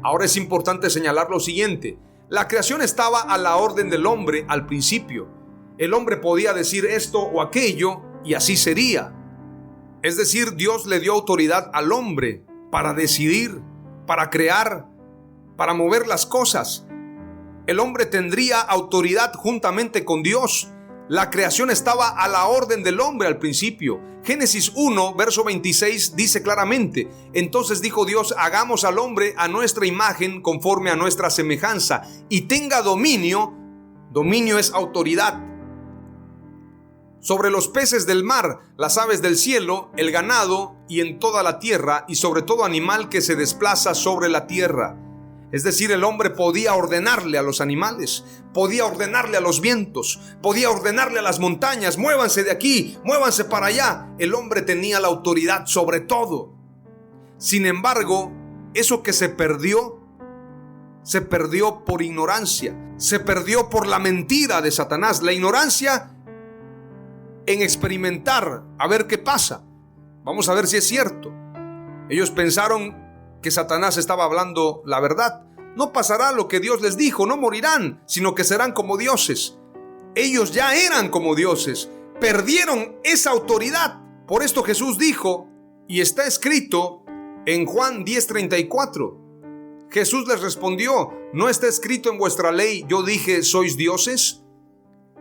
Ahora es importante señalar lo siguiente. La creación estaba a la orden del hombre al principio. El hombre podía decir esto o aquello y así sería. Es decir, Dios le dio autoridad al hombre para decidir, para crear, para mover las cosas. El hombre tendría autoridad juntamente con Dios. La creación estaba a la orden del hombre al principio. Génesis 1, verso 26 dice claramente: entonces dijo Dios, hagamos al hombre a nuestra imagen, conforme a nuestra semejanza, y tenga dominio. Dominio es autoridad sobre los peces del mar, las aves del cielo, el ganado y en toda la tierra, y sobre todo animal que se desplaza sobre la tierra. Es decir, el hombre podía ordenarle a los animales, podía ordenarle a los vientos, podía ordenarle a las montañas: muévanse de aquí, muévanse para allá. El hombre tenía la autoridad sobre todo. Sin embargo, eso que se perdió por ignorancia, se perdió por la mentira de Satanás. La ignorancia en experimentar, a ver qué pasa. Vamos a ver si es cierto. Ellos pensaron que Satanás estaba hablando la verdad. No pasará lo que Dios les dijo, no morirán, sino que serán como dioses. Ellos ya eran como dioses, perdieron esa autoridad. Por esto Jesús dijo, y está escrito en Juan 10:34. Jesús les respondió: ¿no está escrito en vuestra ley, yo dije, sois dioses?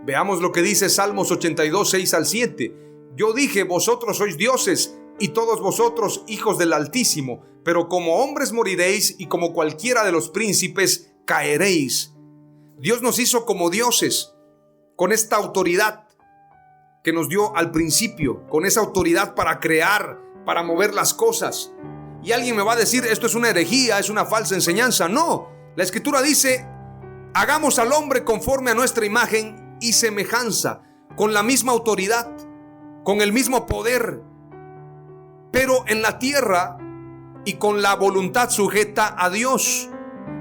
Veamos lo que dice Salmos 82, 6 al 7. Yo dije, vosotros sois dioses, y todos vosotros hijos del Altísimo, pero como hombres moriréis, y como cualquiera de los príncipes caeréis. Dios nos hizo como dioses, con esta autoridad que nos dio al principio, con esa autoridad para crear, para mover las cosas. Y alguien me va a decir, esto es una herejía, es una falsa enseñanza. No, la Escritura dice, hagamos al hombre conforme a nuestra imagen y semejanza, con la misma autoridad, con el mismo poder, pero en la tierra y con la voluntad sujeta a Dios.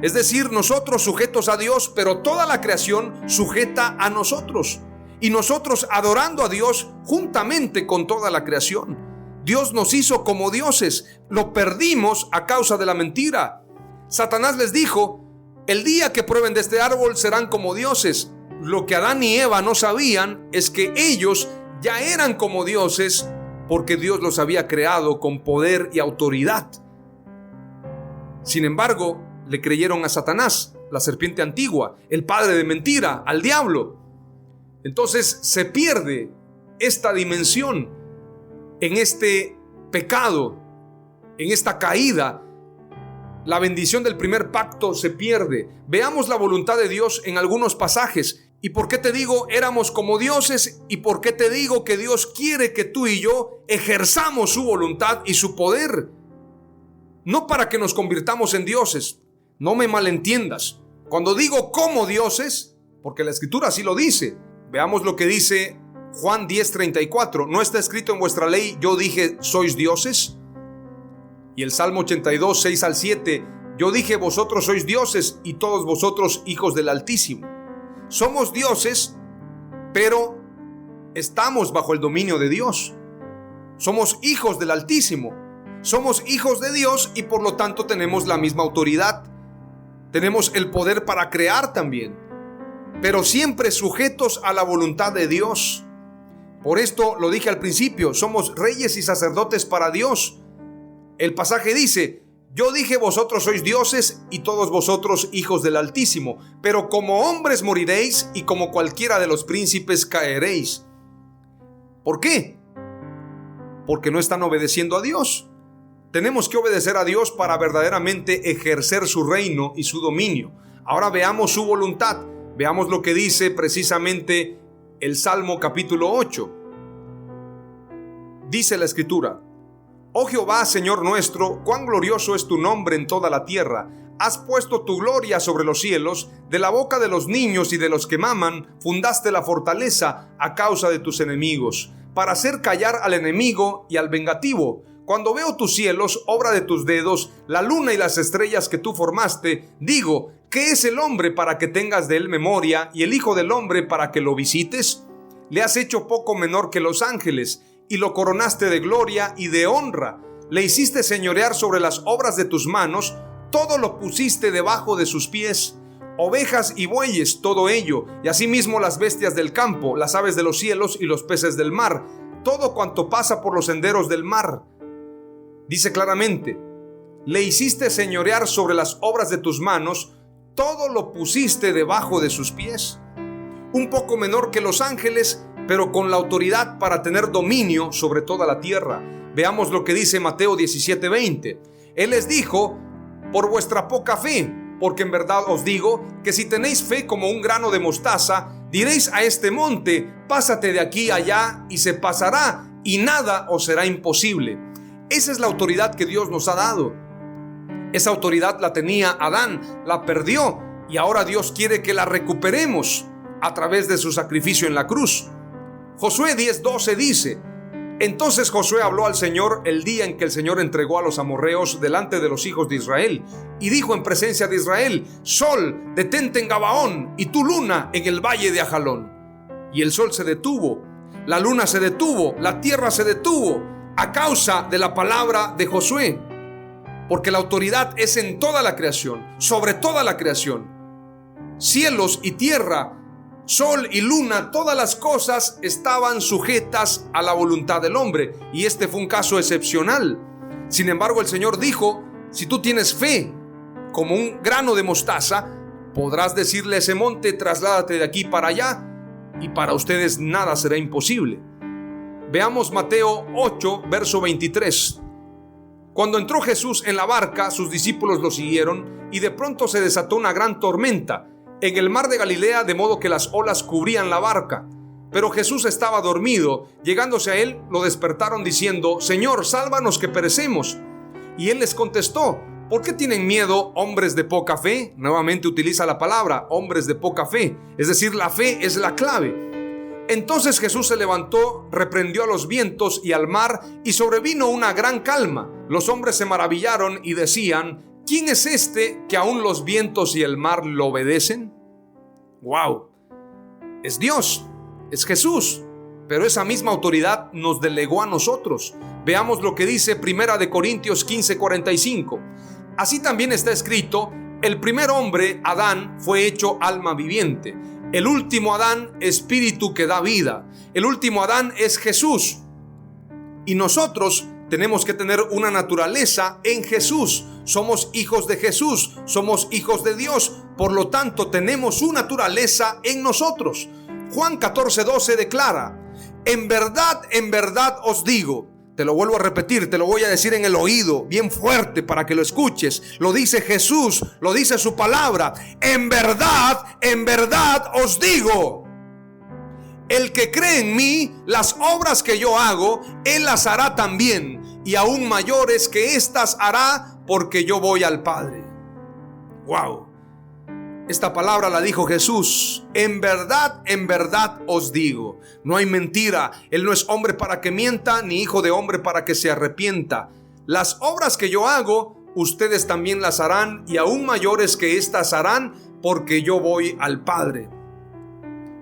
Es decir, nosotros sujetos a Dios, pero toda la creación sujeta a nosotros, y nosotros adorando a Dios juntamente con toda la creación. Dios nos hizo como dioses, lo perdimos a causa de la mentira. Satanás les dijo, el día que prueben de este árbol serán como dioses. Lo que Adán y Eva no sabían es que ellos ya eran como dioses, porque Dios los había creado con poder y autoridad. Sin embargo, le creyeron a Satanás, la serpiente antigua, el padre de mentira, al diablo. Entonces se pierde esta dimensión en este pecado, en esta caída. La bendición del primer pacto se pierde. Veamos la voluntad de Dios en algunos pasajes. ¿Y por qué te digo éramos como dioses? ¿Y por qué te digo que Dios quiere que tú y yo ejerzamos su voluntad y su poder? No para que nos convirtamos en dioses. No me malentiendas. Cuando digo como dioses, porque la Escritura así lo dice. Veamos lo que dice Juan 10:34. ¿No está escrito en vuestra ley, yo dije, sois dioses? Y el Salmo 82, 6 al 7. Yo dije, vosotros sois dioses y todos vosotros hijos del Altísimo. Somos dioses, pero estamos bajo el dominio de Dios. Somos hijos del Altísimo. Somos hijos de Dios y por lo tanto tenemos la misma autoridad. Tenemos el poder para crear también, pero siempre sujetos a la voluntad de Dios. Por esto lo dije al principio, somos reyes y sacerdotes para Dios. El pasaje dice: yo dije, vosotros sois dioses y todos vosotros hijos del Altísimo, pero como hombres moriréis y como cualquiera de los príncipes caeréis. ¿Por qué? Porque no están obedeciendo a Dios. Tenemos que obedecer a Dios para verdaderamente ejercer su reino y su dominio. Ahora veamos su voluntad. Veamos lo que dice precisamente el Salmo capítulo 8. Dice la Escritura: Oh Jehová, Señor nuestro, cuán glorioso es tu nombre en toda la tierra. Has puesto tu gloria sobre los cielos. De la boca de los niños y de los que maman, fundaste la fortaleza a causa de tus enemigos, para hacer callar al enemigo y al vengativo. Cuando veo tus cielos, obra de tus dedos, la luna y las estrellas que tú formaste, digo: ¿qué es el hombre para que tengas de él memoria, y el hijo del hombre para que lo visites? Le has hecho poco menor que los ángeles, y lo coronaste de gloria y de honra. Le hiciste señorear sobre las obras de tus manos, todo lo pusiste debajo de sus pies. Ovejas y bueyes, todo ello, y asimismo las bestias del campo, las aves de los cielos y los peces del mar, todo cuanto pasa por los senderos del mar. Dice claramente: le hiciste señorear sobre las obras de tus manos, todo lo pusiste debajo de sus pies. Un poco menor que los ángeles, pero con la autoridad para tener dominio sobre toda la tierra. Veamos lo que dice Mateo 17:20. Él les dijo: por vuestra poca fe, porque en verdad os digo que si tenéis fe como un grano de mostaza, diréis a este monte: pásate de aquí allá, y se pasará, y nada os será imposible. Esa es la autoridad que Dios nos ha dado. Esa autoridad la tenía Adán, la perdió, y ahora Dios quiere que la recuperemos a través de su sacrificio en la cruz. Josué 10:12 dice: entonces Josué habló al Señor el día en que el Señor entregó a los amorreos delante de los hijos de Israel, y dijo en presencia de Israel: Sol, detente en Gabaón, y tu luna en el valle de Ajalón. Y el sol se detuvo, la luna se detuvo, la tierra se detuvo, a causa de la palabra de Josué. Porque la autoridad es en toda la creación, sobre toda la creación. Cielos y tierra, sol y luna, todas las cosas estaban sujetas a la voluntad del hombre, y este fue un caso excepcional. Sin embargo, el Señor dijo: si tú tienes fe como un grano de mostaza, podrás decirle a ese monte: trasládate de aquí para allá, y para ustedes nada será imposible. Veamos Mateo 8, verso 23. Cuando entró Jesús en la barca, sus discípulos lo siguieron, y de pronto se desató una gran tormenta en el mar de Galilea, de modo que las olas cubrían la barca. Pero Jesús estaba dormido. Llegándose a él, lo despertaron diciendo: Señor, sálvanos que perecemos. Y él les contestó: ¿por qué tienen miedo, hombres de poca fe? Nuevamente utiliza la palabra hombres de poca fe, es decir, la fe es la clave. Entonces Jesús se levantó, reprendió a los vientos y al mar, y sobrevino una gran calma. Los hombres se maravillaron y decían: ¿quién es este que aún los vientos y el mar lo obedecen? ¡Wow! Es Dios, es Jesús, pero esa misma autoridad nos delegó a nosotros. Veamos lo que dice 1 Corintios 15:45. Así también está escrito: el primer hombre, Adán, fue hecho alma viviente. El último Adán, espíritu que da vida. El último Adán es Jesús. Y nosotros tenemos que tener una naturaleza en Jesús. Somos hijos de Jesús, somos hijos de Dios. Por lo tanto, tenemos su naturaleza en nosotros. Juan 14:12 declara: en verdad os digo. Te lo vuelvo a repetir, te lo voy a decir en el oído, bien fuerte para que lo escuches. Lo dice Jesús, lo dice su palabra. En verdad os digo. El que cree en mí, las obras que yo hago, él las hará también, y aún mayores que estas hará, porque yo voy al Padre. ¡Wow! Esta palabra la dijo Jesús. En verdad os digo. No hay mentira. Él no es hombre para que mienta, ni hijo de hombre para que se arrepienta. Las obras que yo hago, ustedes también las harán, y aún mayores que estas harán, porque yo voy al Padre.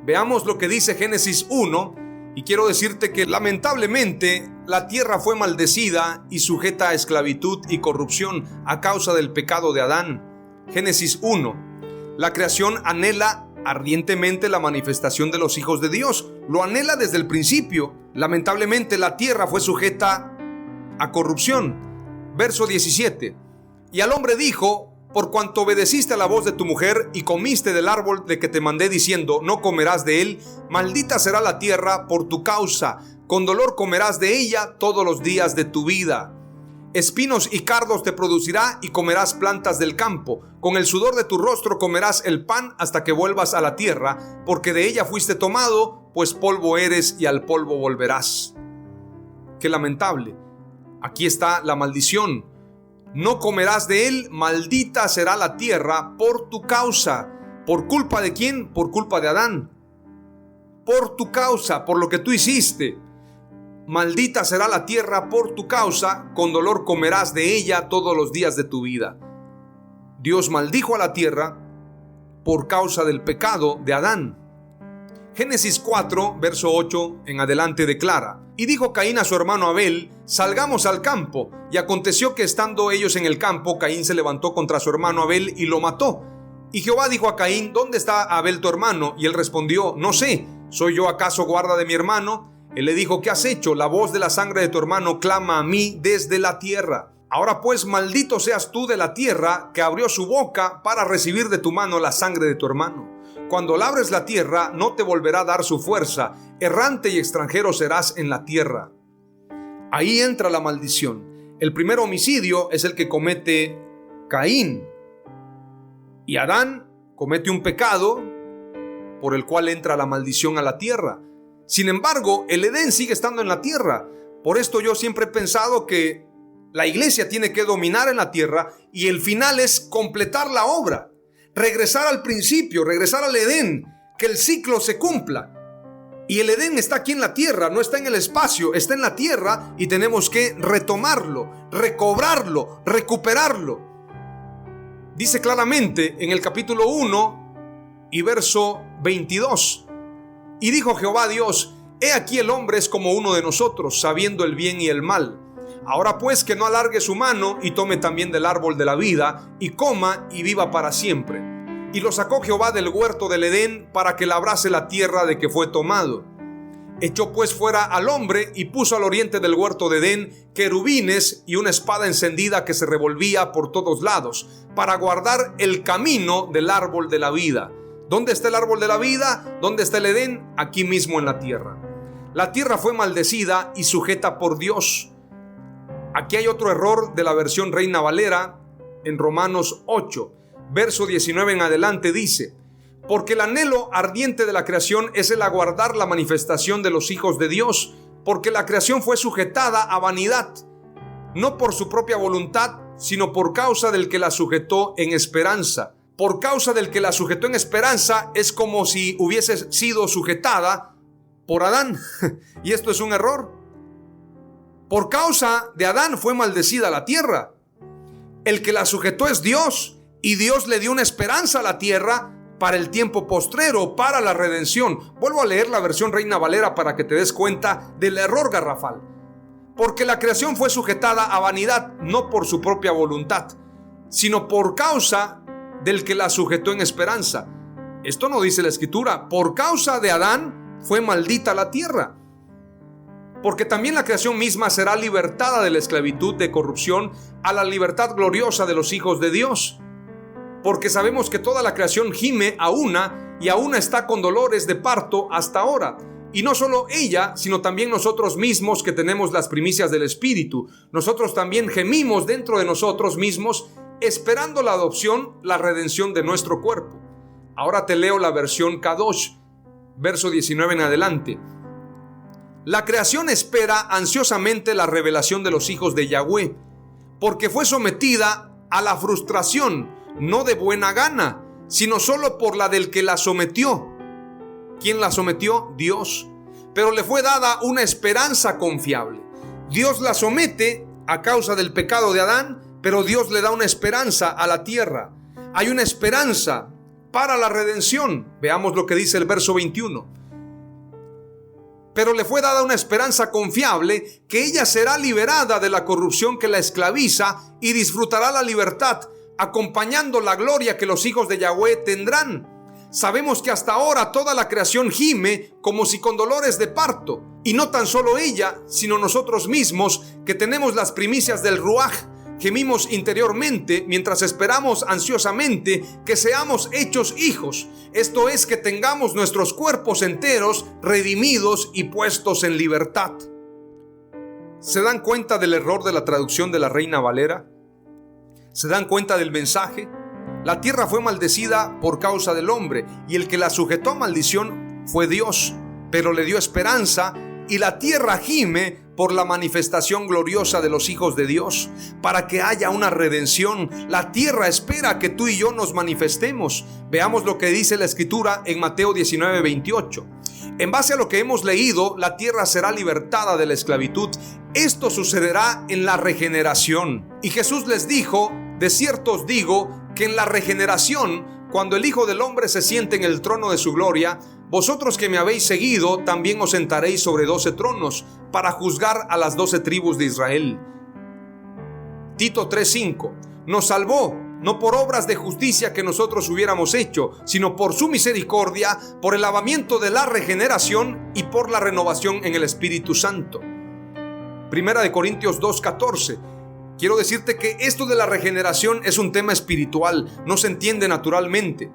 Veamos lo que dice Génesis 1, y quiero decirte que lamentablemente la tierra fue maldecida y sujeta a esclavitud y corrupción a causa del pecado de Adán. Génesis 1. La creación anhela ardientemente la manifestación de los hijos de Dios. Lo anhela desde el principio. Lamentablemente la tierra fue sujeta a corrupción. Verso 17. Y al hombre dijo: por cuanto obedeciste a la voz de tu mujer y comiste del árbol de que te mandé diciendo, no comerás de él, maldita será la tierra por tu causa, con dolor comerás de ella todos los días de tu vida. Espinos y cardos te producirá y comerás plantas del campo. Con el sudor de tu rostro comerás el pan hasta que vuelvas a la tierra, porque de ella fuiste tomado, pues polvo eres y al polvo volverás. Qué lamentable. Aquí está la maldición. No comerás de él, maldita será la tierra por tu causa. ¿Por culpa de quién? Por culpa de Adán. Por tu causa, por lo que tú hiciste. Maldita será la tierra por tu causa, con dolor comerás de ella todos los días de tu vida. Dios maldijo a la tierra por causa del pecado de Adán. Génesis 4, verso 8 en adelante declara: y dijo Caín a su hermano Abel: salgamos al campo. Y aconteció que estando ellos en el campo, Caín se levantó contra su hermano Abel y lo mató. Y Jehová dijo a Caín: ¿dónde está Abel tu hermano? Y él respondió: no sé, ¿soy yo acaso guarda de mi hermano? Él le dijo: ¿qué has hecho? La voz de la sangre de tu hermano clama a mí desde la tierra. Ahora pues, maldito seas tú de la tierra, que abrió su boca para recibir de tu mano la sangre de tu hermano. Cuando labres la tierra, no te volverá a dar su fuerza. Errante y extranjero serás en la tierra. Ahí entra la maldición. El primer homicidio es el que comete Caín. Y Adán comete un pecado por el cual entra la maldición a la tierra. Sin embargo, el Edén sigue estando en la tierra. Por esto yo siempre he pensado que la iglesia tiene que dominar en la tierra y el final es completar la obra. Regresar al principio, regresar al Edén, que el ciclo se cumpla. Y el Edén está aquí en la tierra, no está en el espacio, está en la tierra y tenemos que retomarlo, recobrarlo, recuperarlo. Dice claramente en el capítulo 1 y verso 22. Y dijo Jehová Dios: he aquí el hombre es como uno de nosotros, sabiendo el bien y el mal. Ahora pues que no alargue su mano y tome también del árbol de la vida y coma y viva para siempre. Y lo sacó Jehová del huerto del Edén para que labrase la tierra de que fue tomado. Echó pues fuera al hombre y puso al oriente del huerto de Edén querubines y una espada encendida que se revolvía por todos lados para guardar el camino del árbol de la vida. ¿Dónde está el árbol de la vida? ¿Dónde está el Edén? Aquí mismo en la tierra. La tierra fue maldecida y sujeta por Dios. Aquí hay otro error de la versión Reina Valera en Romanos 8, verso 19 en adelante dice: porque el anhelo ardiente de la creación es el aguardar la manifestación de los hijos de Dios, porque la creación fue sujetada a vanidad, no por su propia voluntad, sino por causa del que la sujetó en esperanza. Por causa del que la sujetó en esperanza es como si hubiese sido sujetada por Adán. Y esto es un error. Por causa de Adán fue maldecida la tierra. El que la sujetó es Dios, y Dios le dio una esperanza a la tierra para el tiempo postrero, para la redención. Vuelvo a leer la versión Reina Valera para que te des cuenta del error garrafal. Porque la creación fue sujetada a vanidad, no por su propia voluntad, sino por causa del que la sujetó en esperanza. Esto no dice la Escritura. Por causa de Adán fue maldita la tierra. Porque también la creación misma será libertada de la esclavitud de corrupción a la libertad gloriosa de los hijos de Dios. Porque sabemos que toda la creación gime a una y a una está con dolores de parto hasta ahora. Y no solo ella, sino también nosotros mismos que tenemos las primicias del Espíritu. Nosotros también gemimos dentro de nosotros mismos, esperando la adopción, la redención de nuestro cuerpo. Ahora te leo la versión Kadosh, verso 19 en adelante. La creación espera ansiosamente la revelación de los hijos de Yahweh, porque fue sometida a la frustración, no de buena gana, sino solo por la del que la sometió. ¿Quién la sometió? Dios. Pero le fue dada una esperanza confiable. Dios la somete a causa del pecado de Adán, pero Dios le da una esperanza a la tierra. Hay una esperanza para la redención. Veamos lo que dice el verso 21. Pero le fue dada una esperanza confiable, que ella será liberada de la corrupción que la esclaviza y disfrutará la libertad, acompañando la gloria que los hijos de Yahweh tendrán. Sabemos que hasta ahora toda la creación gime como si con dolores de parto. Y no tan solo ella, sino nosotros mismos, que tenemos las primicias del Ruaj, gemimos interiormente mientras esperamos ansiosamente que seamos hechos hijos. Esto es, que tengamos nuestros cuerpos enteros redimidos y puestos en libertad. ¿Se dan cuenta del error de la traducción de la Reina Valera? ¿Se dan cuenta del mensaje? La tierra fue maldecida por causa del hombre, y el que la sujetó a maldición fue Dios, pero le dio esperanza, y la tierra gime por la manifestación gloriosa de los hijos de Dios, para que haya una redención. La tierra espera que tú y yo nos manifestemos. Veamos lo que dice la Escritura en Mateo 19:28. En base a lo que hemos leído, la tierra será libertada de la esclavitud. Esto sucederá en la regeneración. Y Jesús les dijo: de cierto os digo que en la regeneración, cuando el Hijo del Hombre se siente en el trono de su gloria, vosotros que me habéis seguido también os sentaréis sobre 12 tronos para juzgar a las 12 tribus de Israel. Tito 3:5. Nos salvó no por obras de justicia que nosotros hubiéramos hecho, sino por su misericordia, por el lavamiento de la regeneración y por la renovación en el Espíritu Santo. Primera de Corintios 2:14. Quiero decirte que esto de la regeneración es un tema espiritual, no se entiende naturalmente.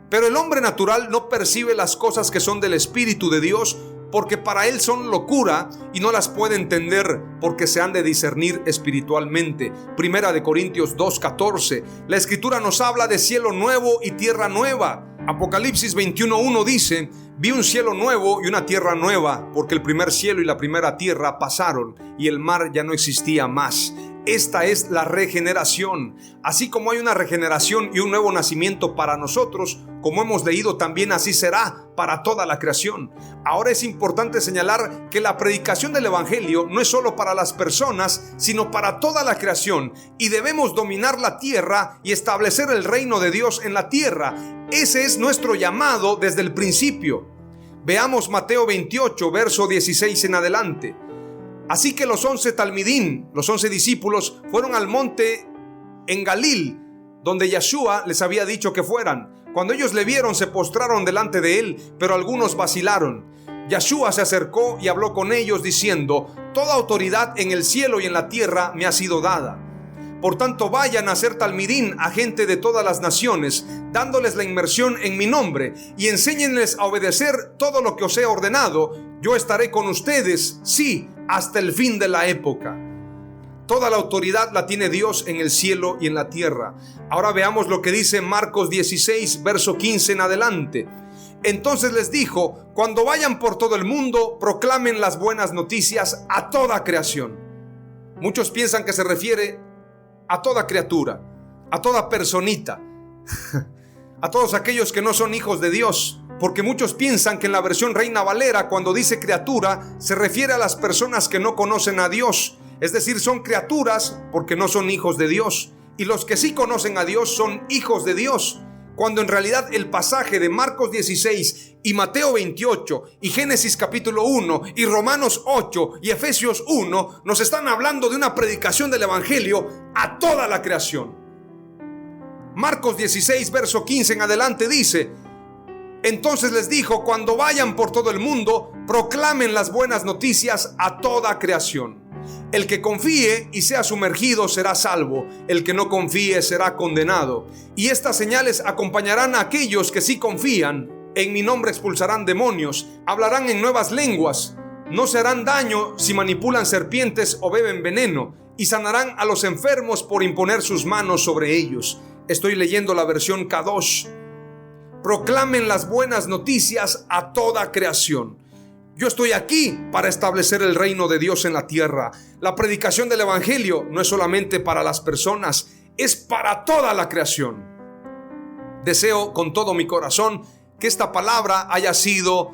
Pero el hombre natural no percibe las cosas que son del Espíritu de Dios, porque para él son locura y no las puede entender, porque se han de discernir espiritualmente. Primera de Corintios 2:14. La Escritura nos habla de cielo nuevo y tierra nueva. Apocalipsis 21:1 dice: vi un cielo nuevo y una tierra nueva, porque el primer cielo y la primera tierra pasaron y el mar ya no existía más. Esta es la regeneración. Así como hay una regeneración y un nuevo nacimiento para nosotros, como hemos leído, también así será para toda la creación. Ahora es importante señalar que la predicación del Evangelio no es solo para las personas, sino para toda la creación, y debemos dominar la tierra y establecer el reino de Dios en la tierra. Ese es nuestro llamado desde el principio. Veamos Mateo 28, verso 16 en adelante. Así que los 11 talmidín, los 11 discípulos, fueron al monte en Galil, donde Yeshua les había dicho que fueran. Cuando ellos le vieron, se postraron delante de él, pero algunos vacilaron. Yeshua se acercó y habló con ellos diciendo: toda autoridad en el cielo y en la tierra me ha sido dada. Por tanto, vayan a hacer talmidín a gente de todas las naciones, dándoles la inmersión en mi nombre, y enséñenles a obedecer todo lo que os he ordenado. Yo estaré con ustedes, sí, hasta el fin de la época. Toda la autoridad la tiene Dios en el cielo y en la tierra. Ahora veamos lo que dice Marcos 16, verso 15 en adelante. Entonces les dijo: cuando vayan por todo el mundo, proclamen las buenas noticias a toda creación. Muchos piensan que se refiere a toda criatura, a toda personita, a todos aquellos que no son hijos de Dios, porque muchos piensan que en la versión Reina Valera, cuando dice criatura, se refiere a las personas que no conocen a Dios, es decir, son criaturas porque no son hijos de Dios, y los que sí conocen a Dios son hijos de Dios, cuando en realidad el pasaje de Marcos 16 y Mateo 28 y Génesis capítulo 1 y Romanos 8 y Efesios 1 nos están hablando de una predicación del Evangelio a toda la creación. Marcos 16 verso 15 en adelante dice: entonces les dijo: cuando vayan por todo el mundo, proclamen las buenas noticias a toda creación. El que confíe y sea sumergido será salvo, el que no confíe será condenado. Y estas señales acompañarán a aquellos que sí confían. En mi nombre expulsarán demonios, hablarán en nuevas lenguas, no se harán daño si manipulan serpientes o beben veneno, y sanarán a los enfermos por imponer sus manos sobre ellos. Estoy leyendo la versión Kadosh. Proclamen las buenas noticias a toda creación. Yo estoy aquí para establecer el reino de Dios en la tierra. La predicación del Evangelio no es solamente para las personas, es para toda la creación. Deseo con todo mi corazón que esta palabra haya sido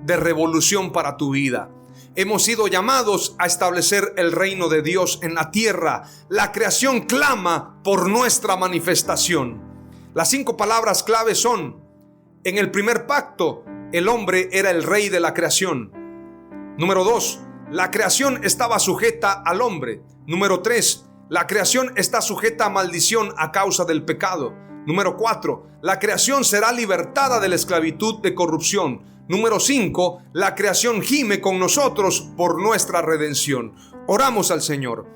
de revolución para tu vida. Hemos sido llamados a establecer el reino de Dios en la tierra. La creación clama por nuestra manifestación. Las 5 palabras clave son: en el primer pacto, el hombre era el rey de la creación. Número 2, la creación estaba sujeta al hombre. Número 3, la creación está sujeta a maldición a causa del pecado. Número 4, la creación será libertada de la esclavitud de corrupción. Número 5, la creación gime con nosotros por nuestra redención. Oramos al Señor.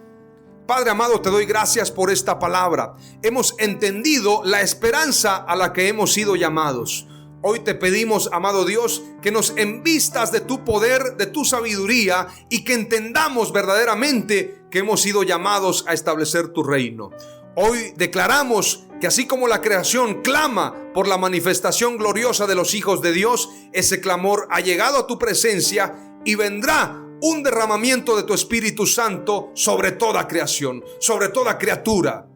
Padre amado, te doy gracias por esta palabra. Hemos entendido la esperanza a la que hemos sido llamados. Hoy te pedimos, amado Dios, que nos envistas de tu poder, de tu sabiduría, y que entendamos verdaderamente que hemos sido llamados a establecer tu reino. Hoy declaramos que así como la creación clama por la manifestación gloriosa de los hijos de Dios, ese clamor ha llegado a tu presencia y vendrá un derramamiento de tu Espíritu Santo sobre toda creación, sobre toda criatura.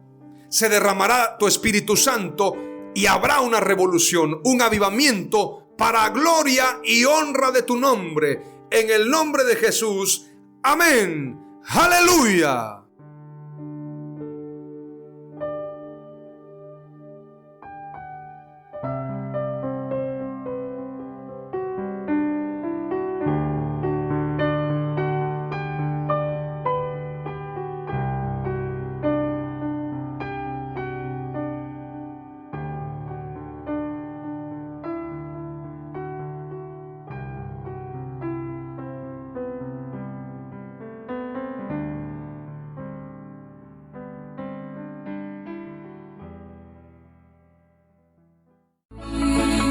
Se derramará tu Espíritu Santo y habrá una revolución, un avivamiento para gloria y honra de tu nombre. En el nombre de Jesús. Amén. Aleluya.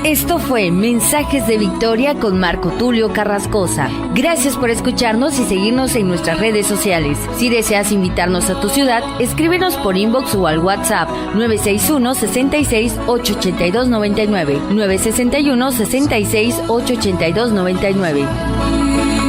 Esto fue Mensajes de Victoria con Marco Tulio Carrascosa. Gracias por escucharnos y seguirnos en nuestras redes sociales. Si deseas invitarnos a tu ciudad, escríbenos por inbox o al WhatsApp 961-66-882-99, 961-66-882-99.